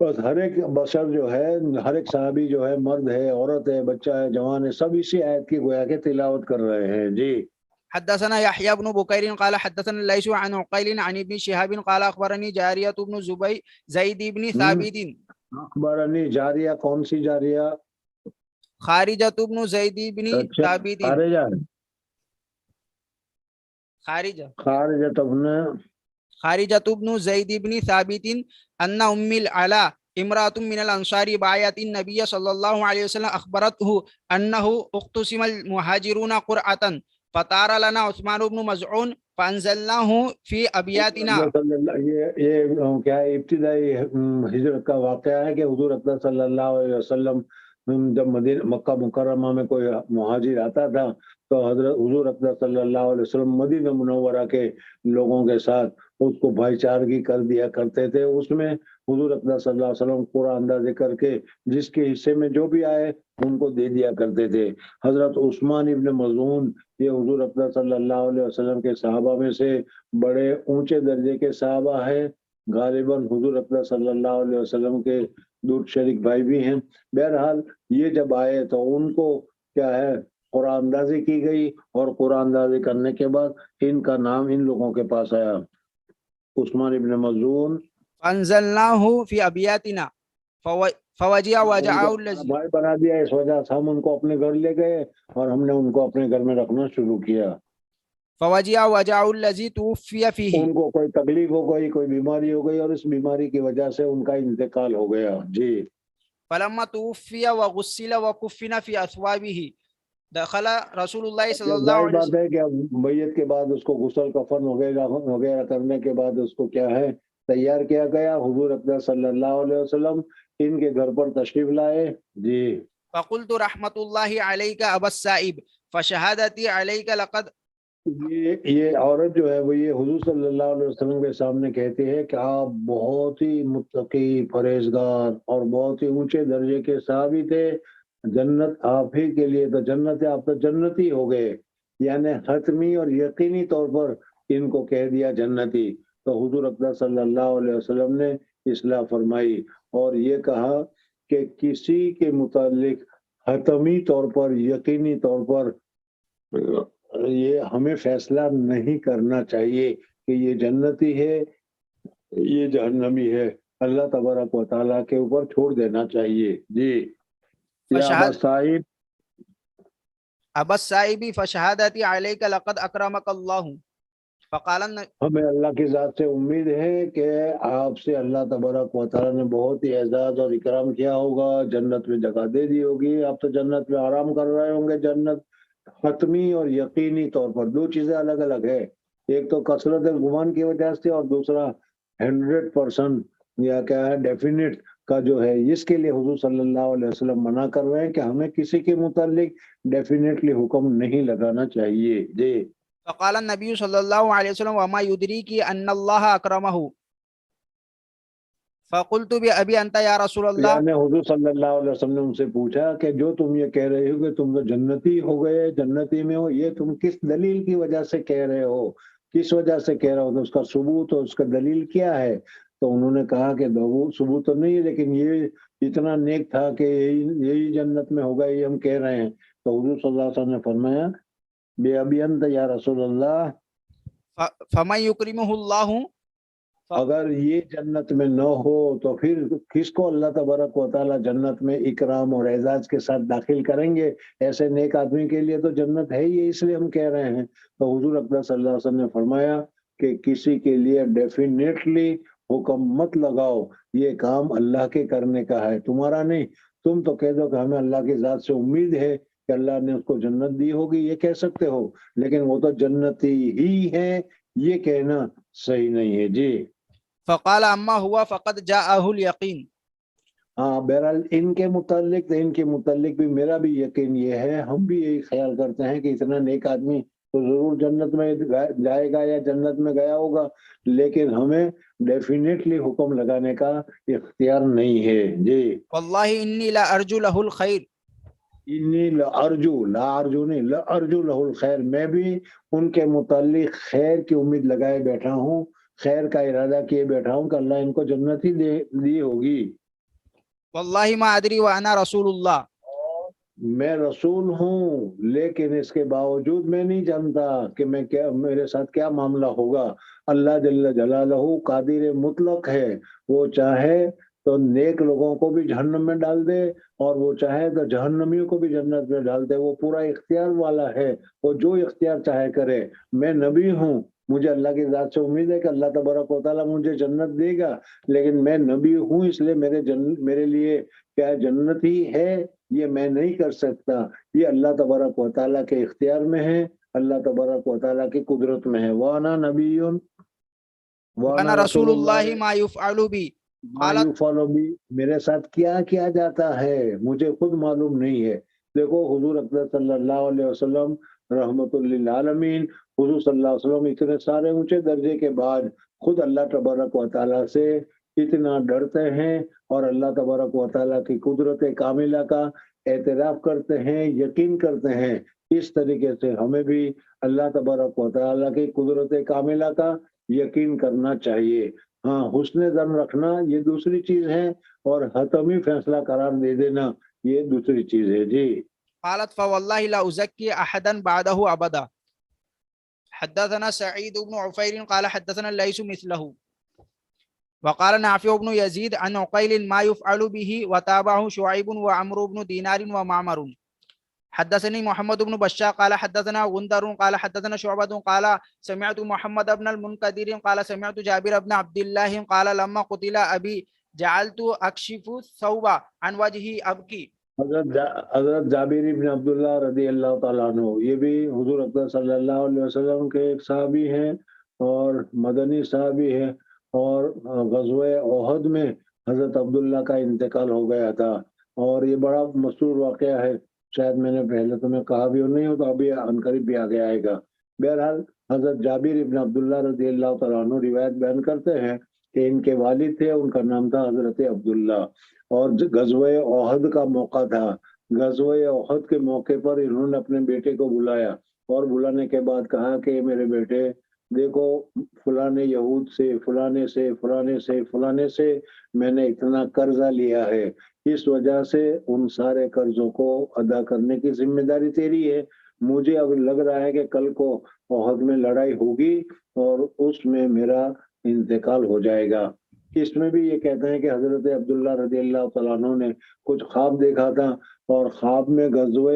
بس ہر ایک بشر جو ہے، ہر ایک صحابی جو ہے، مرد ہے، عورت ہے، بچہ ہے، جوان ہے، سب اسی آیت کی گویا کہ تلاوت کر رہے ہیں. جی. حدثنا يحيى بن بكير قال حدثنا الليث عن عقيل عن ابن شهاب قال اخبرني جارية بن زيد بن ثابت. اخبارنی جاریہ کون سی جاریہ؟ خارجة بن زيد بن اچھا، ثابت. خارجہ خارجة بن زيد بن ثابت أن أم العلاء امرأة من الأنصار بايعت النبي صلى الله عليه وسلم أخبرته أنه اقتسم المهاجرون قرعة فطار لنا عثمان بن مزعون فأنزلناه في أبياتنا. یہ کیا ہے، ابتدائی ہجرت کا واقعہ ہے کہ حضور اکرم صلی اللہ علیہ وسلم جب مکہ مکرمہ میں کوئی مہاجر آتا تھا تو حضور اکرم صلی اللہ علیہ وسلم مدینہ منورہ کے لوگوں کے ساتھ اس کو بھائی چارگی کر دیا کرتے تھے. اس میں حضور اکرم صلی اللہ علیہ وسلم قرآن اندازے کر کے جس کے حصے میں جو بھی آئے ان کو دے دیا کرتے تھے. حضرت عثمان ابن مظعون یہ حضور اکرم صلی اللہ علیہ وسلم کے صحابہ میں سے بڑے اونچے درجے کے صحابہ ہیں. غالباً حضور اکرم صلی اللہ علیہ وسلم کے دودھ شریک بھائی بھی ہیں. بہرحال یہ جب آئے تو ان کو کیا ہے قرآن اندازی کی گئی اور قرآن اندازی کرنے کے بعد ان کا نام ان لوگوں کے پاس آیا، عثمان ابن مظعون. فأنزلناه في أبياتنا فوجع وجعه الذي بھائی بنا دیا، اس وجہ سے ہم ان کو اپنے گھر لے گئے اور ہم نے ان کو اپنے گھر میں رکھنا شروع کیا. فوجع وجعه الذي توفي فيه. ان کو کوئی تکلیف ہو گئی، کوئی بیماری ہو گئی اور اس بیماری کی وجہ سے ان کا انتقال ہو گیا. جی. فلما توفي وغسل وكفن في أثوابه دخل رسول الله صلی اللہ ظاہر علیہ بات وسلم. ہے کہ میت کے بعد اس کو غسل کفن وغیرہ کرنے کے بعد اس کو کیا ہے تیار کیا گیا. حضور اکرم صلی اللہ علیہ وسلم ان کے گھر پر تشریف لائے. جی. فقلت رحمت اللہ علیک ابا السائب فشہادتی علیک لقد. یہ عورت جو ہے وہ یہ حضور صلی اللہ علیہ وسلم کے سامنے کہتی ہے کہ آپ بہت ہی متقی، پرہیزگار اور بہت ہی اونچے درجے کے صحابی تھے. جنت آپ ہی کے لیے تو جنت ہے، آپ تو جنتی ہو گئے. یعنی حتمی اور یقینی طور پر ان کو کہہ دیا جنتی. تو حضور اکرم صلی اللہ علیہ وسلم نے اصلاح فرمائی اور یہ کہا کہ کسی کے متعلق حتمی طور پر، یقینی طور پر یہ ہمیں فیصلہ نہیں کرنا چاہیے کہ یہ جنتی ہے، یہ جہنمی ہے. اللہ تبارک و تعالیٰ کے اوپر چھوڑ دینا چاہیے. جی. یا ابا صاحب ابا السائب فشہادتی علیک لقد اکرمک اللہ. فقال ہمیں اللہ کی ذات سے امید ہے کہ آپ سے اللہ تبارک و تعالیٰ نے بہت ہی اعزاز اور اکرام کیا ہوگا، جنت میں جگہ دے دی ہوگی، آپ تو جنت میں آرام کر رہے ہوں گے. جنت حتمی اور یقینی طور پر دو چیزیں الگ الگ ہے. ایک تو کثرت گمان کی وجہ سے اور دوسرا 100% یا کیا ہے ڈیفینیٹ کا جو ہے. اس کے لیے حضور صلی اللہ علیہ وسلم منع کر رہے ہیں کہ ہمیں کسی کے متعلق ڈیفینیٹلی حکم نہیں لگانا چاہیے. جی. فقال النبی صلی اللہ علیہ وسلم وما یدریک ان اللہ اکرمہ. فقلت بأبی انت یا رسول اللہ. یعنی حضور صلی اللہ علیہ وسلم نے ان سے پوچھا کہ جو تم یہ کہہ رہے ہو کہ تم تو جنتی ہو گئے، جنتی میں ہو، یہ تم کس دلیل کی وجہ سے کہہ رہے ہو، کس وجہ سے کہہ رہے ہو، تو اس کا ثبوت اور اس کا دلیل کیا ہے؟ تو انہوں نے کہا کہ ثبوت تو نہیں ہے لیکن یہ اتنا نیک تھا کہ یہی جنت میں ہوگا، یہ ہم کہہ رہے ہیں. تو حضور صلی اللہ علیہ وسلم نے فرمایا بے ابی انت یا رسول اللہ، فمن یکرمہ اللہ. اگر یہ جنت میں نہ ہو تو پھر کس کو اللہ تبارک و تعالیٰ جنت میں اکرام اور اعزاز کے ساتھ داخل کریں گے؟ ایسے نیک آدمی کے لیے تو جنت ہے ہی، اس لیے ہم کہہ رہے ہیں. تو حضور اکرم صلی اللہ علیہ وسلم نے فرمایا کہ کسی کے لیے ڈیفینیٹلی حکم مت لگاؤ، یہ کام اللہ کے کرنے کا ہے، تمہارا نہیں. تم تو کہہ دو کہ ہمیں اللہ کی ذات سے امید ہے کہ اللہ نے اس کو جنت دی ہوگی، یہ کہہ سکتے ہو، لیکن وہ تو جنتی ہی ہے یہ کہنا صحیح نہیں ہے. جی. فقال اما ہوا فقد جاءہ الیقین. ہاں، بہرحال ان کے متعلق بھی میرا بھی یقین یہ ہے، ہم بھی یہی خیال کرتے ہیں کہ اتنا نیک آدمی تو ضرور جنت میں جائے گا یا جنت میں گیا ہوگا، لیکن ہمیں ڈیفینیٹلی حکم لگانے کا اختیار نہیں ہے. جی. واللہ انی لا ارجو لہ الخیر. انی لارجو، لا ارجو نہیں، لارجو لہ الخیر، میں بھی ان کے متعلق خیر کی امید لگائے بیٹھا ہوں، خیر کا ارادہ کیے بیٹھا ہوں کہ اللہ ان کو جنت ہی دی ہوگی. واللہ ما ادری وانا رسول اللہ. میں رسول ہوں لیکن اس کے باوجود میں نہیں جانتا کہ میں کیا میرے ساتھ کیا معاملہ ہوگا. اللہ جل جلالہ قادر مطلق ہے، وہ چاہے تو نیک لوگوں کو بھی جہنم میں ڈال دے اور وہ چاہے تو جہنمیوں کو بھی جنت میں ڈال دے. وہ پورا اختیار والا ہے، وہ جو اختیار چاہے کرے. میں نبی ہوں، مجھے اللہ کی ذات سے امید ہے کہ اللہ تبارک و تعالیٰ مجھے جنت دے گا، لیکن میں نبی ہوں اس لیے میرے لیے کیا جنت ہی ہے یہ میں نہیں کر سکتا. یہ اللہ تبارک و تعالیٰ کے اختیار میں ہے، اللہ تبارک و تعالیٰ کی قدرت میں ہے. وانا نبی وانا وانا رسول رسول اللہ اللہ ما یفعل بی. ما قالت یفعل بی، میرے ساتھ کیا کیا جاتا ہے مجھے خود معلوم نہیں ہے. دیکھو حضور اکرم صلی اللہ علیہ وسلم رحمت للعالمین، حضور صلی اللہ علیہ وسلم اتنے سارے اونچے درجے کے بعد خود اللہ تبارک و تعالیٰ سے اتنا ڈرتے ہیں اور اللہ تبارک و تعالیٰ کی قدرت کاملہ کا اعتراف کرتے ہیں، یقین کرتے ہیں. اس طریقے سے ہمیں بھی اللہ تبارک و تعالیٰ کی قدرت کاملہ کا یقین کرنا چاہیے. ہاں، حسن ظن رکھنا یہ دوسری چیز ہے اور حتمی فیصلہ قرار دے دینا یہ دوسری چیز ہے. جی قالت فوالله لا ازکی احدا بعده ابدا. حدثنا سعید بن عفیر قال حدثنا الليث مثله. وقال نافع بن يزيد عن عقيل ما يفعل به وتابعه شعيب وعمرو بن دينار ومعمر. حدثني محمد بن بشار قال حدثنا غندر قال حدثنا شعبة قال سمعت محمد بن المنكدر قال سمعت جابر بن عبد الله قال لما قتل أبي جعلت أكشف الثوب عن وجهه أبكي. حضرت جابر بن عبداللہ رضی اللہ تعالیٰ عنہ یہ بھی حضور اکرم صلی اللہ علیہ وسلم کے ایک صحابی ہیں اور مدنی صحابی ہیں، اور غزوہ احد میں حضرت عبداللہ کا انتقال ہو گیا تھا اور یہ بڑا مشہور واقعہ ہے. شاید میں نے پہلے تمہیں کہا بھی نہیں ہو تو ابھی عنقریب بھی آگے آئے گا. بہرحال حضرت جابر بن عبداللہ رضی اللہ تعالیٰ عنہ روایت بیان کرتے ہیں کہ ان کے والد تھے، ان کا نام تھا حضرت عبداللہ، اور غزوہ احد کا موقع تھا. غزوہ احد کے موقع پر انہوں نے اپنے بیٹے کو بلایا اور بلانے کے بعد کہا کہ میرے بیٹے دیکھو، فلانے یہود سے فلانے سے میں نے اتنا قرضہ لیا ہے، اس وجہ سے ان سارے قرضوں کو ادا کرنے کی ذمہ داری تیری ہے. مجھے اب لگ رہا ہے کہ کل کو احد میں لڑائی ہوگی اور اس میں میرا انتقال ہو جائے گا. اس میں بھی یہ کہتے ہیں کہ حضرت عبداللہ رضی اللہ تعالیٰ عنہ نے کچھ خواب دیکھا تھا اور خواب میں غزوہ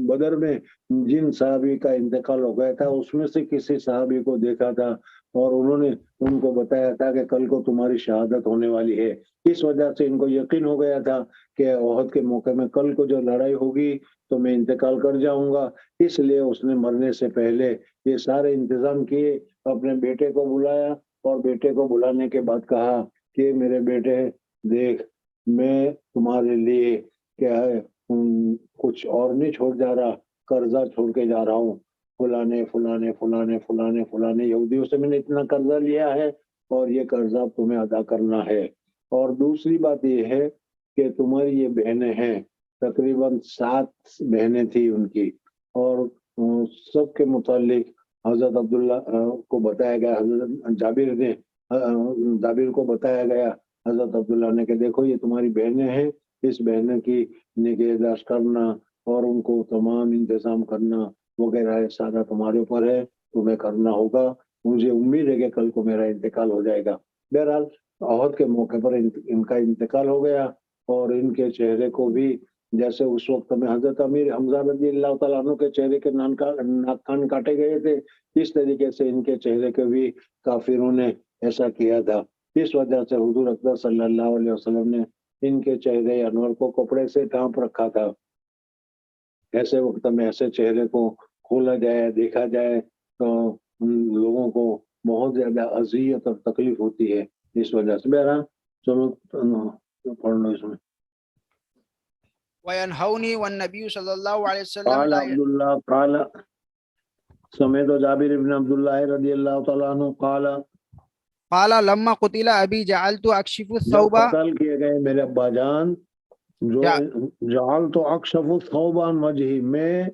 بدر میں جن صحابی کا انتقال ہو گیا تھا اس میں سے کسی صحابی کو دیکھا تھا اور انہوں نے ان کو بتایا تھا کہ کل کو تمہاری شہادت ہونے والی ہے. اس وجہ سے ان کو یقین ہو گیا تھا کہ احد کے موقع میں کل کو جو لڑائی ہوگی تو میں انتقال کر جاؤں گا. اس لیے اس نے مرنے سے پہلے یہ سارے انتظام کیے، اپنے بیٹے کو بلایا اور بیٹے کو بلانے کے بعد کہا کہ میرے بیٹے دیکھ، میں تمہارے لیے کیا ہے کچھ اور نہیں چھوڑ جا رہا، قرضہ چھوڑ کے جا رہا ہوں. فلانے یہودیوں سے میں نے اتنا قرضہ لیا ہے اور یہ قرضہ تمہیں ادا کرنا ہے. اور دوسری بات یہ ہے کہ تمہاری یہ بہنیں ہیں، تقریباً 7 بہنیں تھیں ان کی، اور سب کے متعلق حضرت عبداللہ کو بتایا گیا، حضرت جابر کو بتایا گیا حضرت عبداللہ نے کہ دیکھو یہ تمہاری بہنیں ہیں، اس بہنیں کی نگہداشت کرنا اور ان کو تمام انتظام کرنا وغیرہ سارا تمہارے اوپر ہے، تمہیں کرنا ہوگا. مجھے امید ہے کہ کل کو میرا انتقال ہو جائے گا. بہرحال احد کے موقع پر ان کا انتقال ہو گیا اور ان کے چہرے کو بھی جیسے اس وقت میں حضرت امیر حمزہ رضی اللہ تعالیٰ عنہ کے چہرے کے ناک کان کاٹے گئے تھے، اس طریقے سے ان کے چہرے کے بھی کافروں نے ایسا کیا تھا. اس وجہ سے حضور اکرم صلی اللہ علیہ وسلم نے ان کے چہرے انور کو کپڑے سے ڈھانپ رکھا تھا. ایسے وقت میں ایسے چہرے کو کھولا جائے، دیکھا جائے تو ان لوگوں کو بہت زیادہ اذیت اور تکلیف ہوتی ہے. اس وجہ سے بہرحال چلو پڑھ لو اس میں. وینہونی والنبی صلی اللہ علیہ وسلم قال عبداللہ قال سمیت جابر بن عبداللہ رضی اللہ تعالیٰ عنہ قال لما قتل ابی جعلت اکشف جب الثوب قتل کیے گئے میرے ابا جان، جو جعلت اکشف الثوب عن وجہی، میں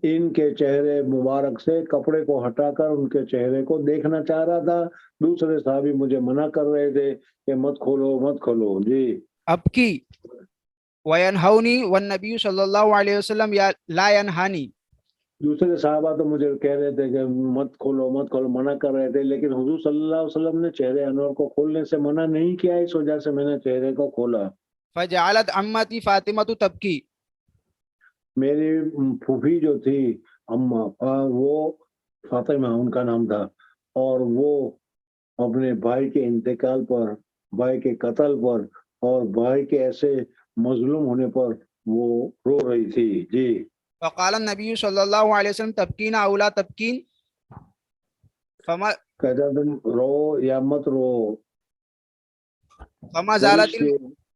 ان کے چہرے مبارک سے کپڑے کو ہٹا کر ان کے چہرے کو دیکھنا چاہ رہا تھا. دوسرے صحابی مجھے منع کر رہے تھے کہ مت کھولو. جی ابکی وینہونی والنبی صلی اللہ علیہ وسلم لا ینہانی. دوسرے صحابہ تو مجھے کہہ رہے تھے کہ مت کھولو مت کھولو، منع کر رہے تھے، لیکن حضور صلی اللہ علیہ وسلم نے چہرے انور کو کھولنے سے منع نہیں کیا، اس وجہ سے میں نے چہرے کو کھولا. فجعلت عمتی فاطمہ تبکی. میری پھوپھی جو تھی اما، وہ فاطمہ ان کا نام تھا، اور وہ اپنے بھائی کے انتقال پر، بھائی کے قتل پر اور بھائی کے ایسے مظلوم ہونے پر وہ رو رہی تھی. جی. فقال النبی صلی اللہ علیہ وسلم تبکین او لا تبکین. کہتا تم رو یا مت رو. فما زالت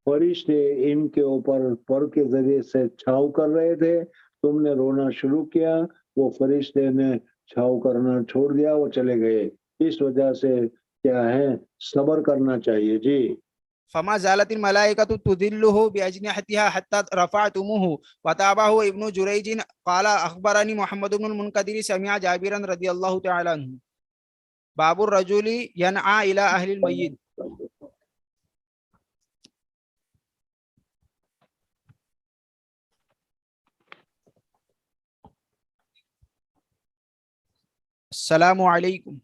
فرشتے ان کے اوپر پر کے ذریعے سے چھاؤ کر رہے تھے، تم نے رونا شروع کیا، وہ فرشتے نے چھاؤ کرنا چھوڑ دیا، وہ چلے گئے. اس وجہ سے کیا ہے، صبر کرنا چاہیے. جی. فما زالت الملائکة تذلہ بأجنحتها حتى رفعتموه. وتابعه ابن جریج قال اخبرني محمد بن المنقدر سمع جابرا رضی اللہ تعالی عنہ. باب الرجل ينعى الى اهل المیت. السلام علیکم.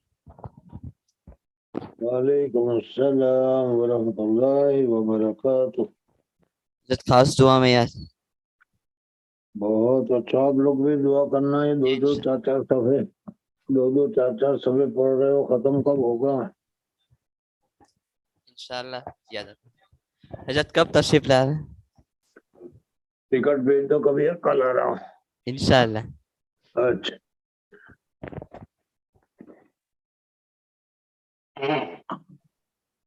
وعلیکم السلام ورحمۃ اللہ وبرکاتہ. خاص دعا میں یار. بہت اچھا. آپ لوگ بھی دعا کرنا ہے. دو چار صفحے، دو چار صفحے پڑھ رہے ہو، ختم کب ہوگا؟ انشاءاللہ. حضرت کب تشریف لا رہے ہیں؟ ٹکٹ بھیج دو، کبھی کل آ رہا ہوں. انشاءاللہ. اچھا.